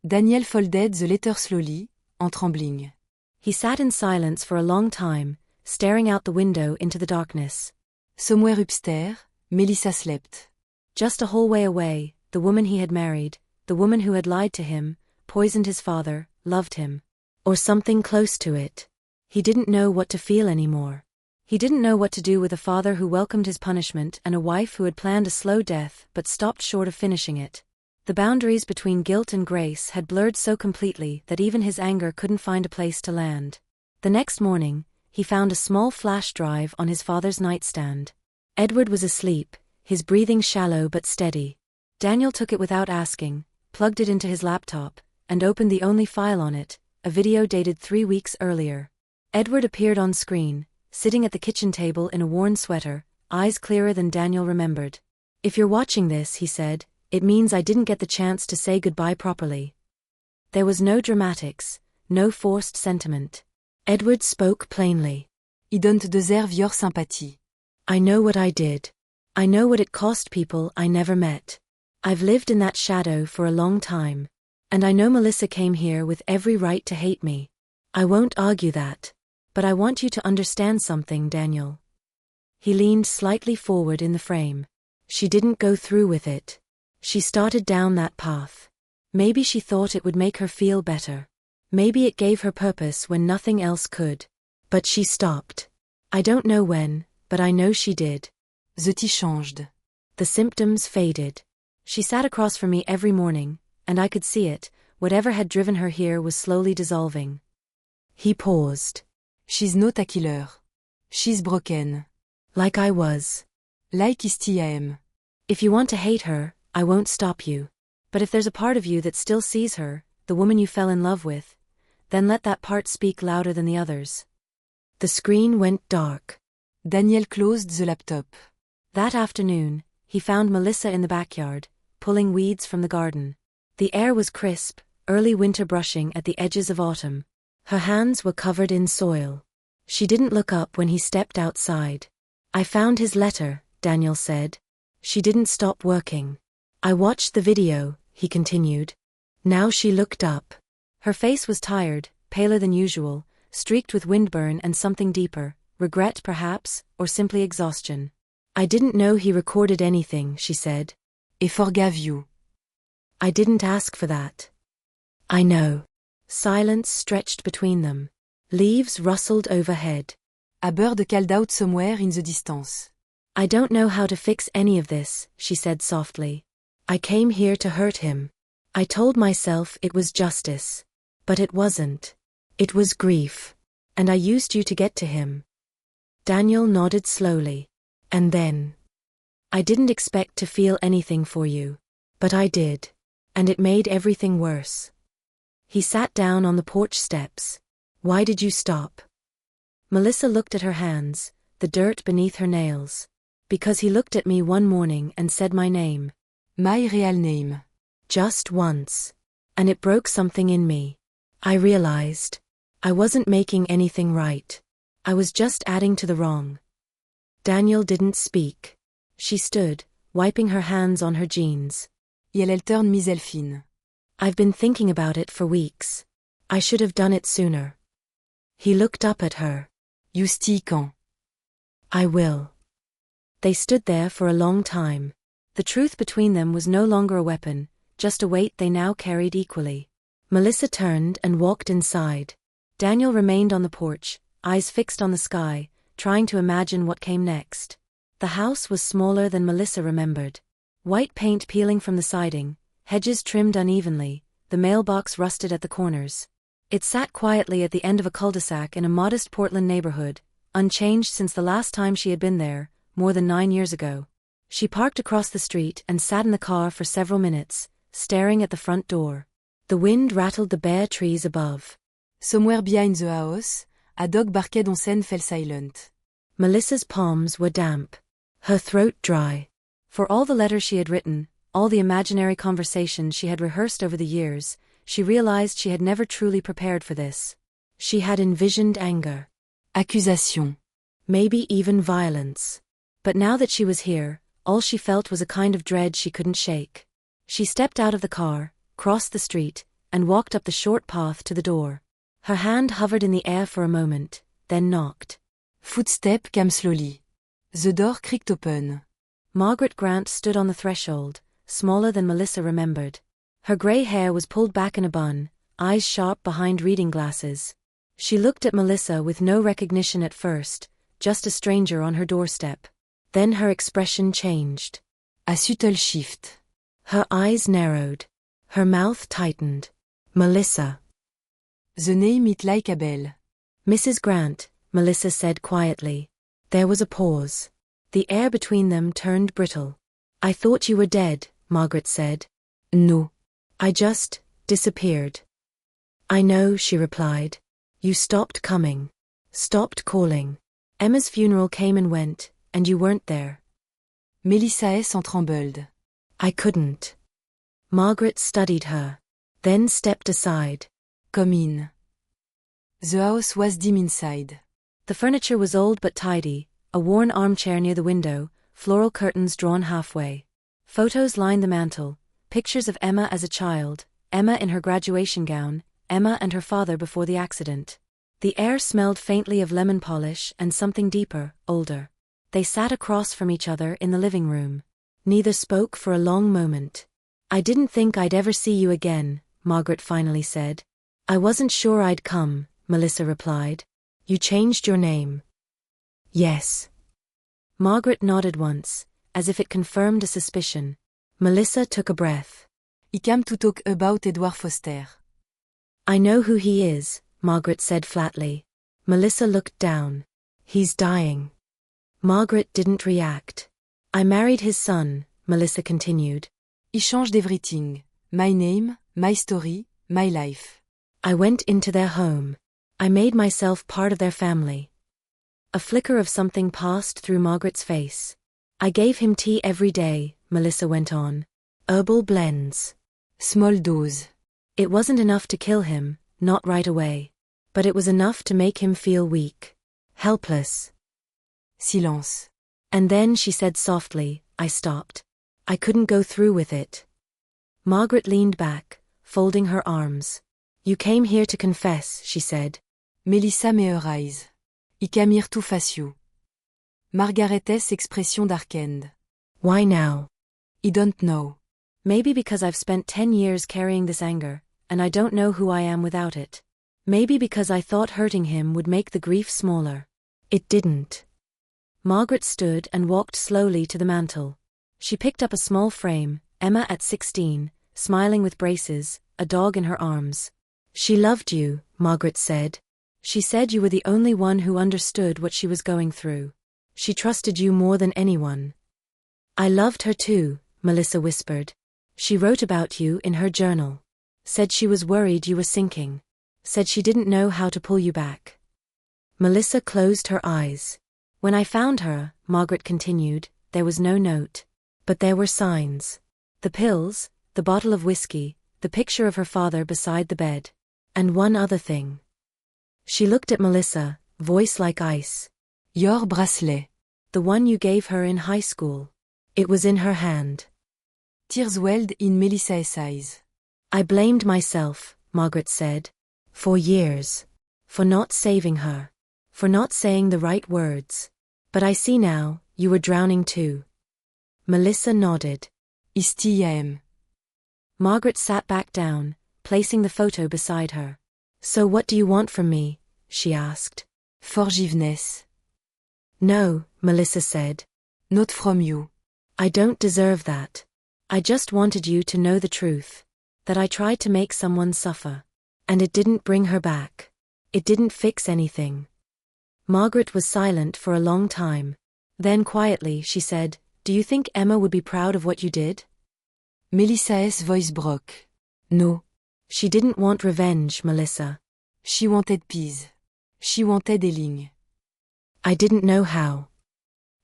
Daniel folded the letter slowly, en trembling. He sat in silence for a long time, staring out the window into the darkness. Somewhere upstairs, Melissa slept. Just a whole way away, the woman he had married, the woman who had lied to him, poisoned his father, loved him. Or something close to it. He didn't know what to feel anymore. He didn't know what to do with a father who welcomed his punishment and a wife who had planned a slow death but stopped short of finishing it. The boundaries between guilt and grace had blurred so completely that even his anger couldn't find a place to land. The next morning, he found a small flash drive on his father's nightstand. Edward was asleep, his breathing shallow but steady. Daniel took it without asking, plugged it into his laptop, and opened the only file on it, a video dated 3 weeks earlier. Edward appeared on screen, sitting at the kitchen table in a worn sweater, eyes clearer than Daniel remembered. "If you're watching this," he said, "it means I didn't get the chance to say goodbye properly." There was no dramatics, no forced sentiment. Edward spoke plainly. I don't deserve your sympathy. I know what I did. I know what it cost people I never met. I've lived in that shadow for a long time. And I know Melissa came here with every right to hate me. I won't argue that. But I want you to understand something, Daniel. He leaned slightly forward in the frame. She didn't go through with it. She started down that path. Maybe she thought it would make her feel better. Maybe it gave her purpose when nothing else could. But she stopped. I don't know when, but I know she did. The tea changed. The symptoms faded. She sat across from me every morning, and I could see it, whatever had driven her here was slowly dissolving. He paused. She's not a killer. She's broken. Like I was. Like I am. If you want to hate her, I won't stop you. But if there's a part of you that still sees her, the woman you fell in love with, then let that part speak louder than the others. The screen went dark. Daniel closed the laptop. That afternoon, he found Melissa in the backyard, pulling weeds from the garden. The air was crisp, early winter brushing at the edges of autumn. Her hands were covered in soil. She didn't look up when he stepped outside. I found his letter, Daniel said. She didn't stop working. I watched the video, he continued. Now she looked up. Her face was tired, paler than usual, streaked with windburn and something deeper, regret perhaps, or simply exhaustion. I didn't know he recorded anything, she said. I forgave you. I didn't ask for that. I know. Silence stretched between them. Leaves rustled overhead. A bird called out somewhere in the distance. I don't know how to fix any of this, she said softly. I came here to hurt him. I told myself it was justice. But it wasn't. It was grief. And I used you to get to him. Daniel nodded slowly. And then. I didn't expect to feel anything for you. But I did. And it made everything worse. He sat down on the porch steps. Why did you stop? Melissa looked at her hands, the dirt beneath her nails. Because he looked at me one morning and said my name. My real name. Just once. And it broke something in me. I realized. I wasn't making anything right. I was just adding to the wrong. Daniel didn't speak. She stood, wiping her hands on her jeans. Et elle turned miselle fine. I've been thinking about it for weeks. I should have done it sooner. He looked up at her. You stay quand? I will. They stood there for a long time. The truth between them was no longer a weapon, just a weight they now carried equally. Melissa turned and walked inside. Daniel remained on the porch, eyes fixed on the sky, trying to imagine what came next. The house was smaller than Melissa remembered. White paint peeling from the siding, hedges trimmed unevenly, the mailbox rusted at the corners. It sat quietly at the end of a cul-de-sac in a modest Portland neighborhood, unchanged since the last time she had been there, more than 9 years ago. She parked across the street and sat in the car for several minutes, staring at the front door. The wind rattled the bare trees above. Somewhere behind the house, a dog barked on scène fell silent. Melissa's palms were damp. Her throat dry. For all the letters she had written, all the imaginary conversations she had rehearsed over the years, she realized she had never truly prepared for this. She had envisioned anger. Accusation. Maybe even violence. But now that she was here, all she felt was a kind of dread she couldn't shake. She stepped out of the car, crossed the street, and walked up the short path to the door. Her hand hovered in the air for a moment, then knocked. Footstep came slowly. The door creaked open. Margaret Grant stood on the threshold, smaller than Melissa remembered. Her grey hair was pulled back in a bun, eyes sharp behind reading glasses. She looked at Melissa with no recognition at first, just a stranger on her doorstep. Then her expression changed. A subtle shift. Her eyes narrowed. Her mouth tightened. Melissa. The name it like a bell. Mrs. Grant, Melissa said quietly. There was a pause. The air between them turned brittle. I thought you were dead, Margaret said. No. I just disappeared. I know, she replied. You stopped coming. Stopped calling. Emma's funeral came and went, and you weren't there. Melissa en trembled. I couldn't. Margaret studied her. Then stepped aside. Come in. The house was dim inside. The furniture was old but tidy, a worn armchair near the window, floral curtains drawn halfway. Photos lined the mantel, pictures of Emma as a child, Emma in her graduation gown, Emma and her father before the accident. The air smelled faintly of lemon polish and something deeper, older. They sat across from each other in the living room. Neither spoke for a long moment. I didn't think I'd ever see you again, Margaret finally said. I wasn't sure I'd come, Melissa replied. You changed your name. Yes. Margaret nodded once, as if it confirmed a suspicion. Melissa took a breath. I came to talk about Edward Foster. I know who he is, Margaret said flatly. Melissa looked down. He's dying. Margaret didn't react. I married his son, Melissa continued. He changed everything. My name, my story, my life. I went into their home. I made myself part of their family. A flicker of something passed through Margaret's face. I gave him tea every day, Melissa went on. Herbal blends. Small dose. It wasn't enough to kill him, not right away. But it was enough to make him feel weak. Helpless. Silence. And then she said softly, I stopped. I couldn't go through with it. Margaret leaned back, folding her arms. You came here to confess, she said. Melissa met her eyes. I came here to face you. Margaret's expression darkened. Why now? I don't know. Maybe because I've spent 10 years carrying this anger, and I don't know who I am without it. Maybe because I thought hurting him would make the grief smaller. It didn't. Margaret stood and walked slowly to the mantel. She picked up a small frame, Emma at 16, smiling with braces, a dog in her arms. She loved you, Margaret said. She said you were the only one who understood what she was going through. She trusted you more than anyone. I loved her too, Melissa whispered. She wrote about you in her journal. Said she was worried you were sinking. Said she didn't know how to pull you back. Melissa closed her eyes. When I found her, Margaret continued, there was no note. But there were signs. The pills, the bottle of whiskey, the picture of her father beside the bed. And one other thing. She looked at Melissa, voice like ice. Your bracelet. The one you gave her in high school. It was in her hand. Tears welled in Melissa's eyes. I blamed myself, Margaret said. For years. For not saving her. For not saying the right words. But I see now, you were drowning too. Melissa nodded. I still am. Margaret sat back down, placing the photo beside her. So what do you want from me? She asked. Forgiveness. No, Melissa said. Not from you. I don't deserve that. I just wanted you to know the truth. That I tried to make someone suffer. And it didn't bring her back. It didn't fix anything. Margaret was silent for a long time. Then quietly she said, Do you think Emma would be proud of what you did? Melissa's voice broke. No. She didn't want revenge, Melissa. She wanted peace. She wanted healing. I didn't know how.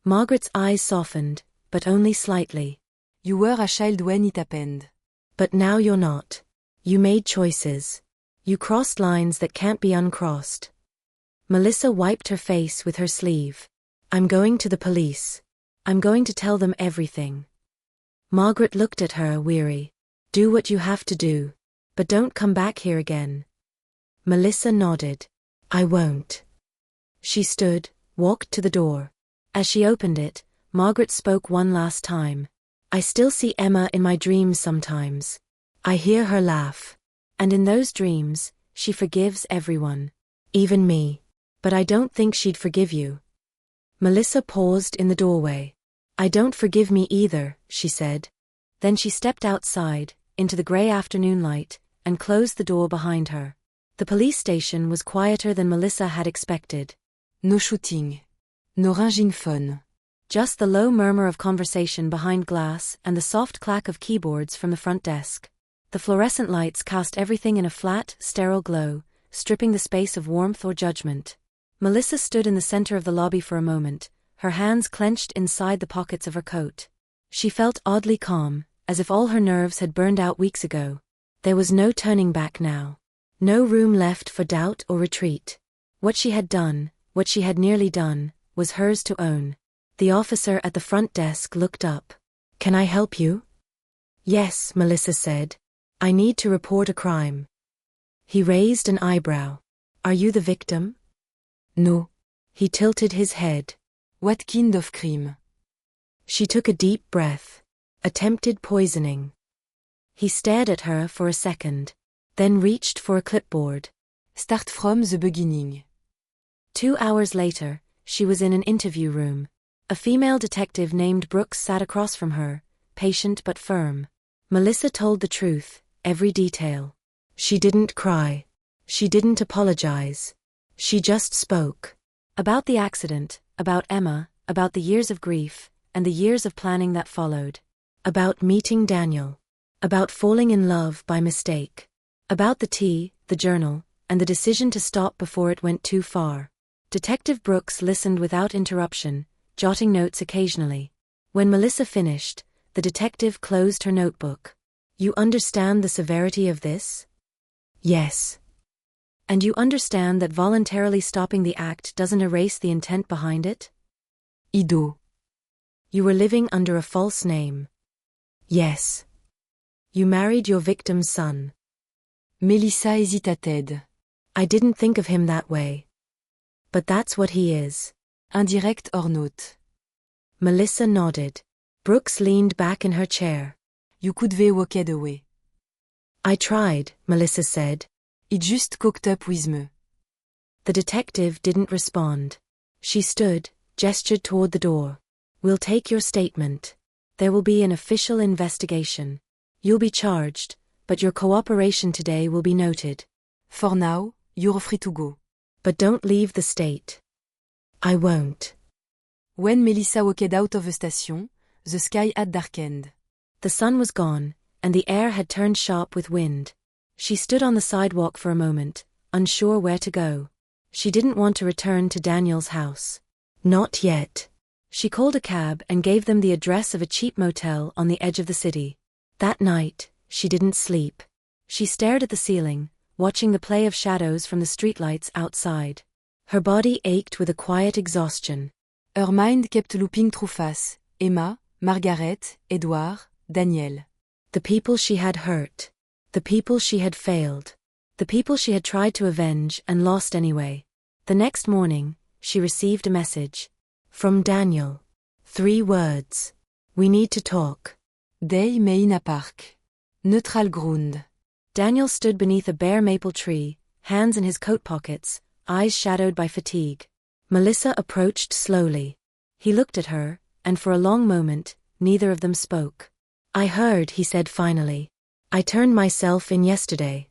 Margaret's eyes softened, but only slightly. You were a child when it happened. But now you're not. You made choices. You crossed lines that can't be uncrossed. Melissa wiped her face with her sleeve. I'm going to the police. I'm going to tell them everything. Margaret looked at her, weary. Do what you have to do. But don't come back here again. Melissa nodded. I won't. She stood, walked to the door. As she opened it, Margaret spoke one last time. I still see Emma in my dreams sometimes. I hear her laugh. And in those dreams, she forgives everyone. Even me. But I don't think she'd forgive you. Melissa paused in the doorway. I don't forgive me either, she said. Then she stepped outside, into the grey afternoon light, and closed the door behind her. The police station was quieter than Melissa had expected. No shooting. No ringing phone. Just the low murmur of conversation behind glass and the soft clack of keyboards from the front desk. The fluorescent lights cast everything in a flat, sterile glow, stripping the space of warmth or judgment. Melissa stood in the center of the lobby for a moment, her hands clenched inside the pockets of her coat. She felt oddly calm, as if all her nerves had burned out weeks ago. There was no turning back now. No room left for doubt or retreat. What she had done, what she had nearly done, was hers to own. The officer at the front desk looked up. Can I help you? Yes, Melissa said. I need to report a crime. He raised an eyebrow. Are you the victim? No. He tilted his head. What kind of crime? She took a deep breath. Attempted poisoning. He stared at her for a second, then reached for a clipboard. Start from the beginning. 2 hours later, she was in an interview room. A female detective named Brooks sat across from her, patient but firm. Melissa told the truth, every detail. She didn't cry. She didn't apologize. She just spoke. About the accident, about Emma, about the years of grief, and the years of planning that followed. About meeting Daniel. About falling in love by mistake. About the tea, the journal, and the decision to stop before it went too far. Detective Brooks listened without interruption, jotting notes occasionally. When Melissa finished, the detective closed her notebook. You understand the severity of this? Yes. And you understand that voluntarily stopping the act doesn't erase the intent behind it? I do. You were living under a false name. Yes. You married your victim's son. Melissa hésitated. I didn't think of him that way. But that's what he is. Indirect or not? Melissa nodded. Brooks leaned back in her chair. You could have walked away. I tried, Melissa said. It just cooked up with me. The detective didn't respond. She stood, gestured toward the door. We'll take your statement. There will be an official investigation. You'll be charged, but your cooperation today will be noted. For now, you're free to go. But don't leave the state. I won't. When Melissa walked out of the station, the sky had darkened. The sun was gone, and the air had turned sharp with wind. She stood on the sidewalk for a moment, unsure where to go. She didn't want to return to Daniel's house. Not yet. She called a cab and gave them the address of a cheap motel on the edge of the city. That night, she didn't sleep. She stared at the ceiling, watching the play of shadows from the streetlights outside. Her body ached with a quiet exhaustion. Her mind kept looping through face, Emma, Margaret, Edouard, Daniel. The people she had hurt. The people she had failed. The people she had tried to avenge and lost anyway. The next morning, she received a message. From Daniel. 3 words. We need to talk. Day me in a park. Neutral ground. Daniel stood beneath a bare maple tree, hands in his coat pockets, eyes shadowed by fatigue. Melissa approached slowly. He looked at her, and for a long moment, neither of them spoke. I heard, he said finally. I turned myself in yesterday.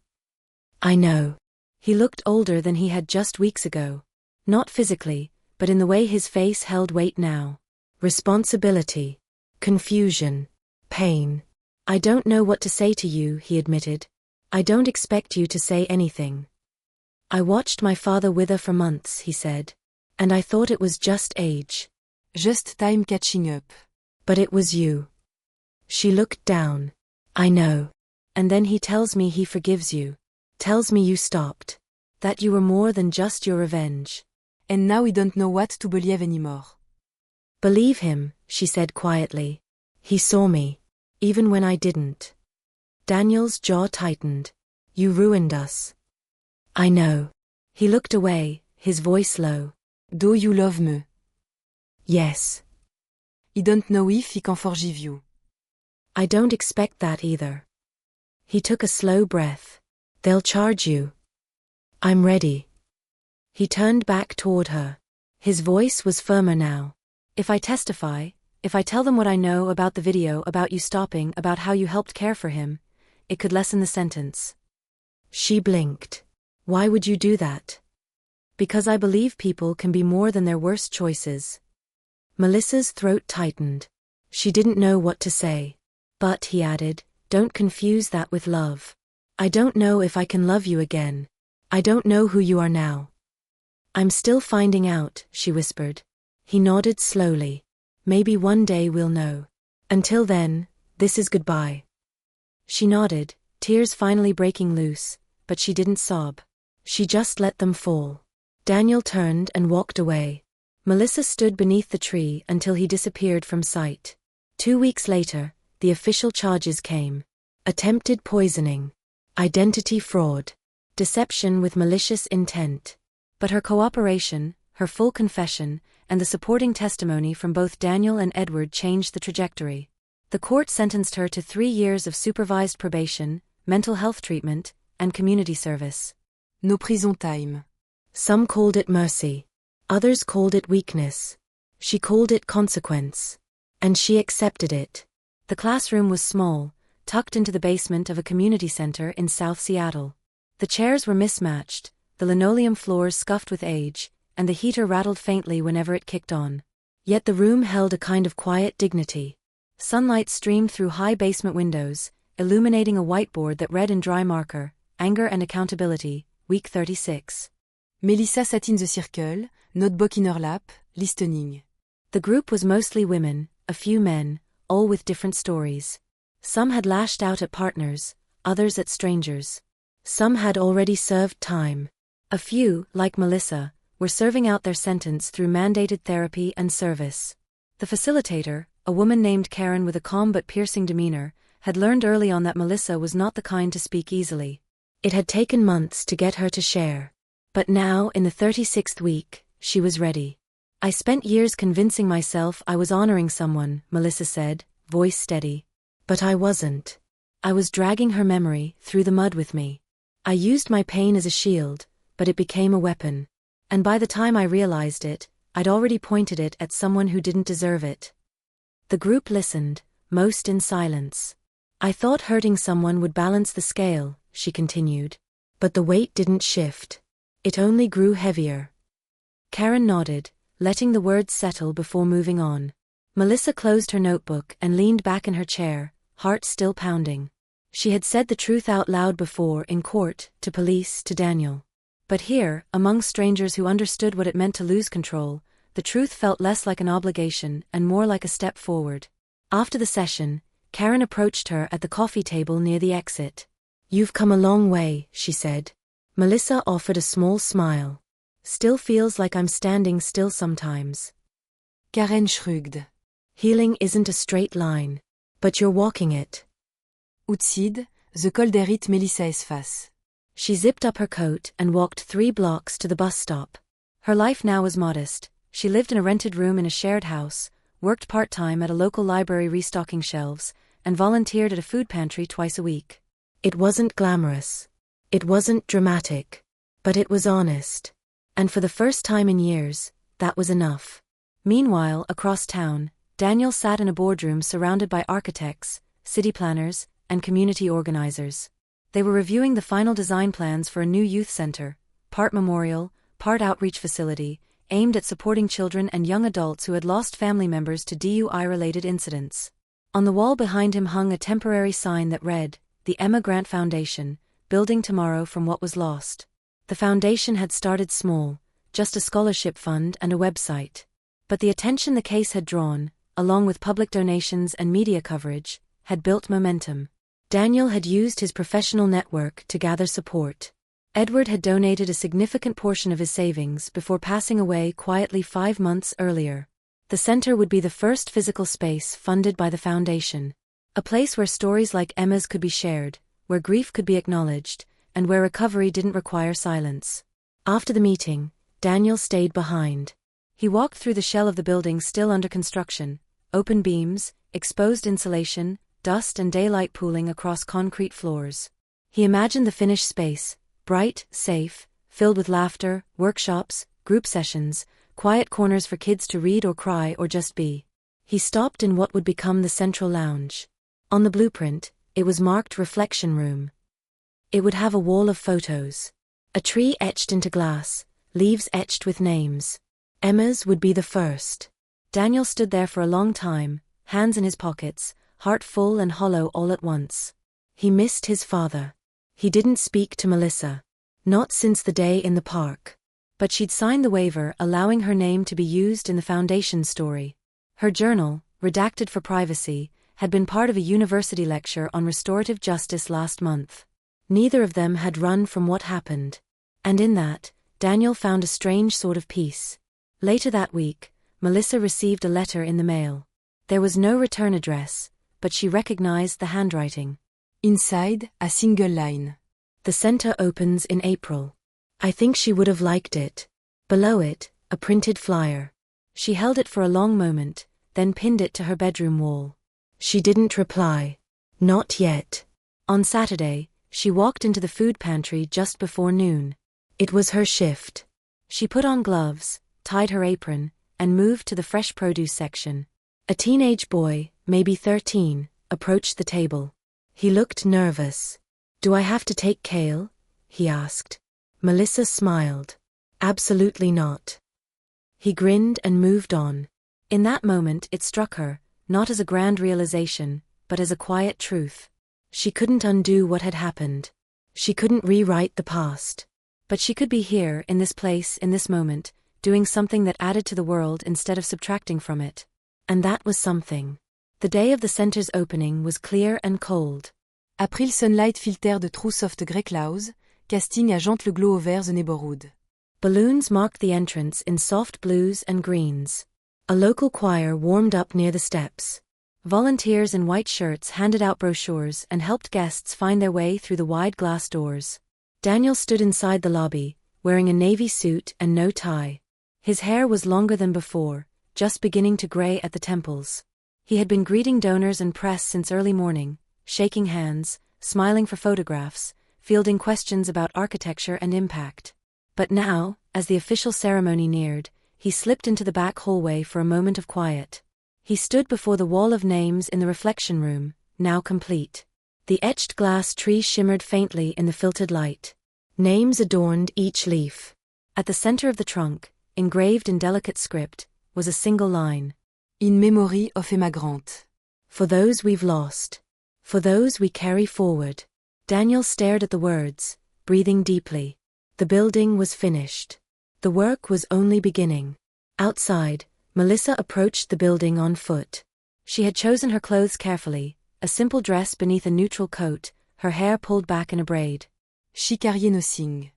I know. He looked older than he had just weeks ago. Not physically, but in the way his face held weight now. Responsibility. Confusion. Pain. I don't know what to say to you, he admitted. I don't expect you to say anything. I watched my father wither for months, he said. And I thought it was just age. Just time catching up. But it was you. She looked down. I know. And then he tells me he forgives you. Tells me you stopped. That you were more than just your revenge. And now we don't know what to believe anymore. Believe him, she said quietly. He saw me. Even when I didn't. Daniel's jaw tightened. You ruined us. I know. He looked away, his voice low. Do you love me? Yes. I don't know if I can forgive you. I don't expect that either. He took a slow breath. They'll charge you. I'm ready. He turned back toward her. His voice was firmer now. If I testify, if I tell them what I know about the video, about you stopping, about how you helped care for him, it could lessen the sentence. She blinked. Why would you do that? Because I believe people can be more than their worst choices. Melissa's throat tightened. She didn't know what to say. But, he added, don't confuse that with love. I don't know if I can love you again. I don't know who you are now. I'm still finding out, she whispered. He nodded slowly. Maybe one day we'll know. Until then, this is goodbye. She nodded, tears finally breaking loose, but she didn't sob. She just let them fall. Daniel turned and walked away. Melissa stood beneath the tree until he disappeared from sight. 2 weeks later, the official charges came. Attempted poisoning. Identity fraud. Deception with malicious intent. But her cooperation, her full confession, and the supporting testimony from both Daniel and Edward changed the trajectory. The court sentenced her to 3 years of supervised probation, mental health treatment, and community service. No prison time. Some called it mercy. Others called it weakness. She called it consequence. And she accepted it. The classroom was small, tucked into the basement of a community center in South Seattle. The chairs were mismatched, the linoleum floors scuffed with age, and the heater rattled faintly whenever it kicked on. Yet the room held a kind of quiet dignity. Sunlight streamed through high basement windows, illuminating a whiteboard that read in dry marker, Anger and Accountability, Week 36. Melissa sat in the circle, notebook in her lap, listening. The group was mostly women, a few men, all with different stories. Some had lashed out at partners, others at strangers. Some had already served time. A few, like Melissa, were serving out their sentence through mandated therapy and service. The facilitator, a woman named Karen with a calm but piercing demeanor, had learned early on that Melissa was not the kind to speak easily. It had taken months to get her to share. But now, in the 36th week, she was ready. I spent years convincing myself I was honoring someone, Melissa said, voice steady. But I wasn't. I was dragging her memory through the mud with me. I used my pain as a shield, but it became a weapon. And by the time I realized it, I'd already pointed it at someone who didn't deserve it. The group listened, most in silence. I thought hurting someone would balance the scale, she continued. But the weight didn't shift. It only grew heavier. Karen nodded, letting the words settle before moving on. Melissa closed her notebook and leaned back in her chair, heart still pounding. She had said the truth out loud before, in court, to police, to Daniel. But here, among strangers who understood what it meant to lose control, the truth felt less like an obligation and more like a step forward. After the session, Karen approached her at the coffee table near the exit. You've come a long way, she said. Melissa offered a small smile. Still feels like I'm standing still sometimes. Karen shrugged. Healing isn't a straight line. But you're walking it. Outside, the col derrière Melissa's face. She zipped up her coat and walked 3 blocks to the bus stop. Her life now was modest. She lived in a rented room in a shared house, worked part-time at a local library restocking shelves, and volunteered at a food pantry twice a week. It wasn't glamorous. It wasn't dramatic. But it was honest. And for the first time in years, that was enough. Meanwhile, across town, Daniel sat in a boardroom surrounded by architects, city planners, and community organizers. They were reviewing the final design plans for a new youth center, part memorial, part outreach facility, aimed at supporting children and young adults who had lost family members to DUI-related incidents. On the wall behind him hung a temporary sign that read, "The Emma Grant Foundation, building tomorrow from what was lost." The foundation had started small, just a scholarship fund and a website. But the attention the case had drawn, along with public donations and media coverage, had built momentum. Daniel had used his professional network to gather support. Edward had donated a significant portion of his savings before passing away quietly 5 months earlier. The center would be the first physical space funded by the foundation. A place where stories like Emma's could be shared, where grief could be acknowledged, and where recovery didn't require silence. After the meeting, Daniel stayed behind. He walked through the shell of the building still under construction, open beams, exposed insulation, dust and daylight pooling across concrete floors. He imagined the finished space, bright, safe, filled with laughter, workshops, group sessions, quiet corners for kids to read or cry or just be. He stopped in what would become the central lounge. On the blueprint, it was marked Reflection Room. It would have a wall of photos. A tree etched into glass, leaves etched with names. Emma's would be the first. Daniel stood there for a long time, hands in his pockets, heart full and hollow all at once. He missed his father. He didn't speak to Melissa. Not since the day in the park. But she'd signed the waiver allowing her name to be used in the foundation story. Her journal, redacted for privacy, had been part of a university lecture on restorative justice last month. Neither of them had run from what happened. And in that, Daniel found a strange sort of peace. Later that week, Melissa received a letter in the mail. There was no return address, but she recognized the handwriting. Inside, a single line. The center opens in April. I think she would have liked it. Below it, a printed flyer. She held it for a long moment, then pinned it to her bedroom wall. She didn't reply. Not yet. On Saturday, she walked into the food pantry just before noon. It was her shift. She put on gloves, tied her apron, and moved to the fresh produce section. A teenage boy, maybe 13, approached the table. He looked nervous. Do I have to take kale? He asked. Melissa smiled. Absolutely not. He grinned and moved on. In that moment it struck her, not as a grand realization, but as a quiet truth. She couldn't undo what had happened. She couldn't rewrite the past. But she could be here, in this place, in this moment, doing something that added to the world instead of subtracting from it. And that was something. The day of the center's opening was clear and cold. April sunlight filtert de trop soft grey clouds, casting à jante le glow over the neighborhood. Balloons marked the entrance in soft blues and greens. A local choir warmed up near the steps. Volunteers in white shirts handed out brochures and helped guests find their way through the wide glass doors. Daniel stood inside the lobby, wearing a navy suit and no tie. His hair was longer than before, just beginning to gray at the temples. He had been greeting donors and press since early morning, shaking hands, smiling for photographs, fielding questions about architecture and impact. But now, as the official ceremony neared, he slipped into the back hallway for a moment of quiet. He stood before the wall of names in the reflection room, now complete. The etched glass tree shimmered faintly in the filtered light. Names adorned each leaf. At the center of the trunk, engraved in delicate script, was a single line. In memory of Emma Grant. For those we've lost. For those we carry forward. Daniel stared at the words, breathing deeply. The building was finished. The work was only beginning. Outside, Melissa approached the building on foot. She had chosen her clothes carefully, a simple dress beneath a neutral coat, her hair pulled back in a braid. She carried nothing.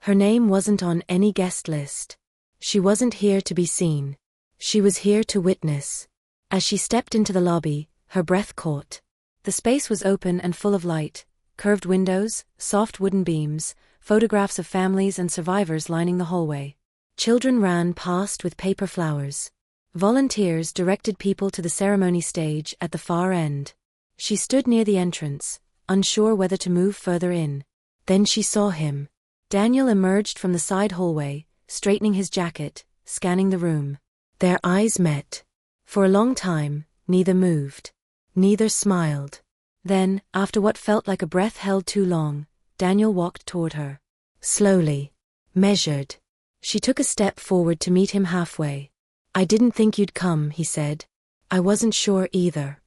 Her name wasn't on any guest list. She wasn't here to be seen. She was here to witness. As she stepped into the lobby, her breath caught. The space was open and full of light, curved windows, soft wooden beams, photographs of families and survivors lining the hallway. Children ran past with paper flowers. Volunteers directed people to the ceremony stage at the far end. She stood near the entrance, unsure whether to move further in. Then she saw him. Daniel emerged from the side hallway, straightening his jacket, scanning the room. Their eyes met. For a long time, neither moved. Neither smiled. Then, after what felt like a breath held too long, Daniel walked toward her. Slowly. Measured. She took a step forward to meet him halfway. I didn't think you'd come, he said. I wasn't sure either.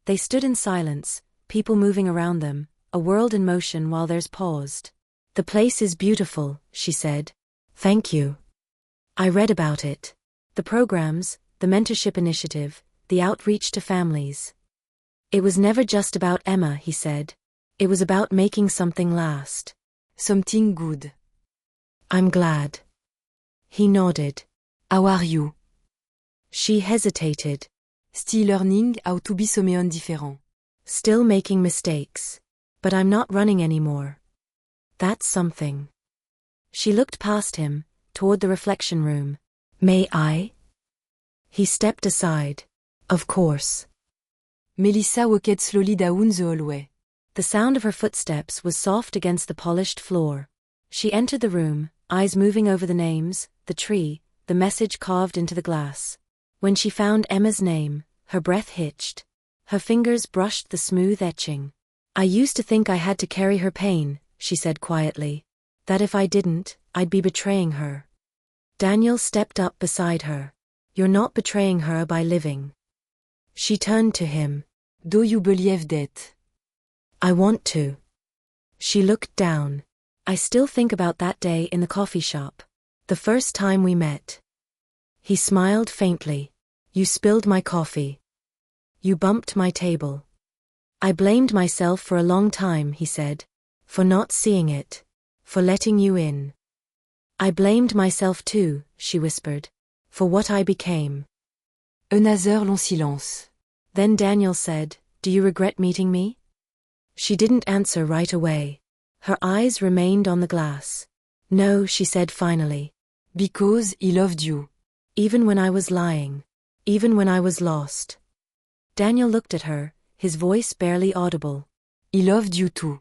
They stood in silence, people moving around them, a world in motion while theirs paused. The place is beautiful, she said. Thank you. I read about it. The programs, the mentorship initiative, the outreach to families. It was never just about Emma, he said. It was about making something last. Something good. I'm glad. He nodded. How are you? She hesitated. Still learning how to be someone different. Still making mistakes. But I'm not running anymore. That's something. She looked past him, toward the reflection room. May I? He stepped aside. Of course. Melissa walked slowly down the hallway. The sound of her footsteps was soft against the polished floor. She entered the room, eyes moving over the names, the tree, the message carved into the glass. When she found Emma's name, her breath hitched. Her fingers brushed the smooth etching. I used to think I had to carry her pain, she said quietly. That if I didn't, I'd be betraying her. Daniel stepped up beside her. You're not betraying her by living. She turned to him. Do you believe that? I want to. She looked down. I still think about that day in the coffee shop. The first time we met. He smiled faintly. You spilled my coffee. You bumped my table. I blamed myself for a long time, he said. For not seeing it. For letting you in. I blamed myself too, she whispered. For what I became. Another long silence. Then Daniel said, Do you regret meeting me? She didn't answer right away. Her eyes remained on the glass. No, she said finally. Because he loved you. Even when I was lying. Even when I was lost. Daniel looked at her, his voice barely audible. He loved you too.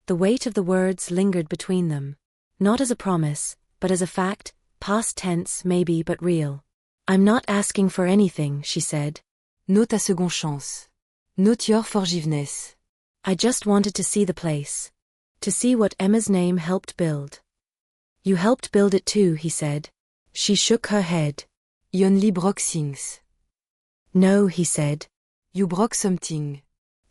The weight of the words lingered between them. Not as a promise, but as a fact, past tense maybe but real. I'm not asking for anything, she said. Not a second chance. Not your forgiveness. I just wanted to see the place. To see what Emma's name helped build. You helped build it too, he said. She shook her head. You only broke things. No, he said. You broke something.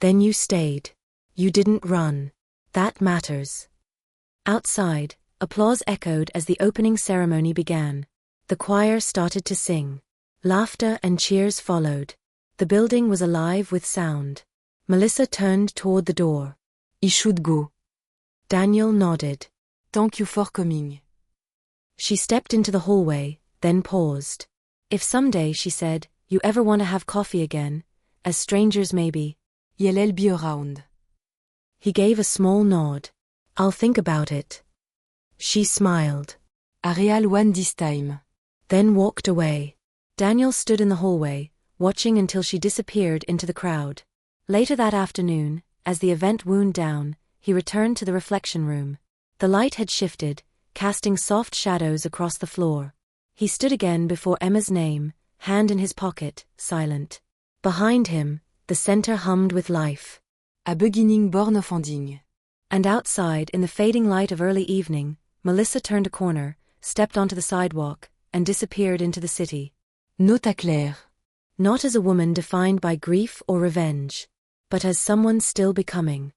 Then you stayed. You didn't run. That matters. Outside, applause echoed as the opening ceremony began. The choir started to sing. Laughter and cheers followed. The building was alive with sound. Melissa turned toward the door. He should go. Daniel nodded. Thank you for coming. She stepped into the hallway, then paused. If someday, she said, you ever want to have coffee again, as strangers maybe, I'll be around. He gave a small nod. I'll think about it. She smiled. A real one this time. Then walked away. Daniel stood in the hallway, watching until she disappeared into the crowd. Later that afternoon, as the event wound down, he returned to the reflection room. The light had shifted, casting soft shadows across the floor. He stood again before Emma's name, hand in his pocket, silent. Behind him, the center hummed with life. A beginning born of ending. And outside, in the fading light of early evening, Melissa turned a corner, stepped onto the sidewalk, and disappeared into the city. Not à Claire. Not as a woman defined by grief or revenge, but as someone still becoming.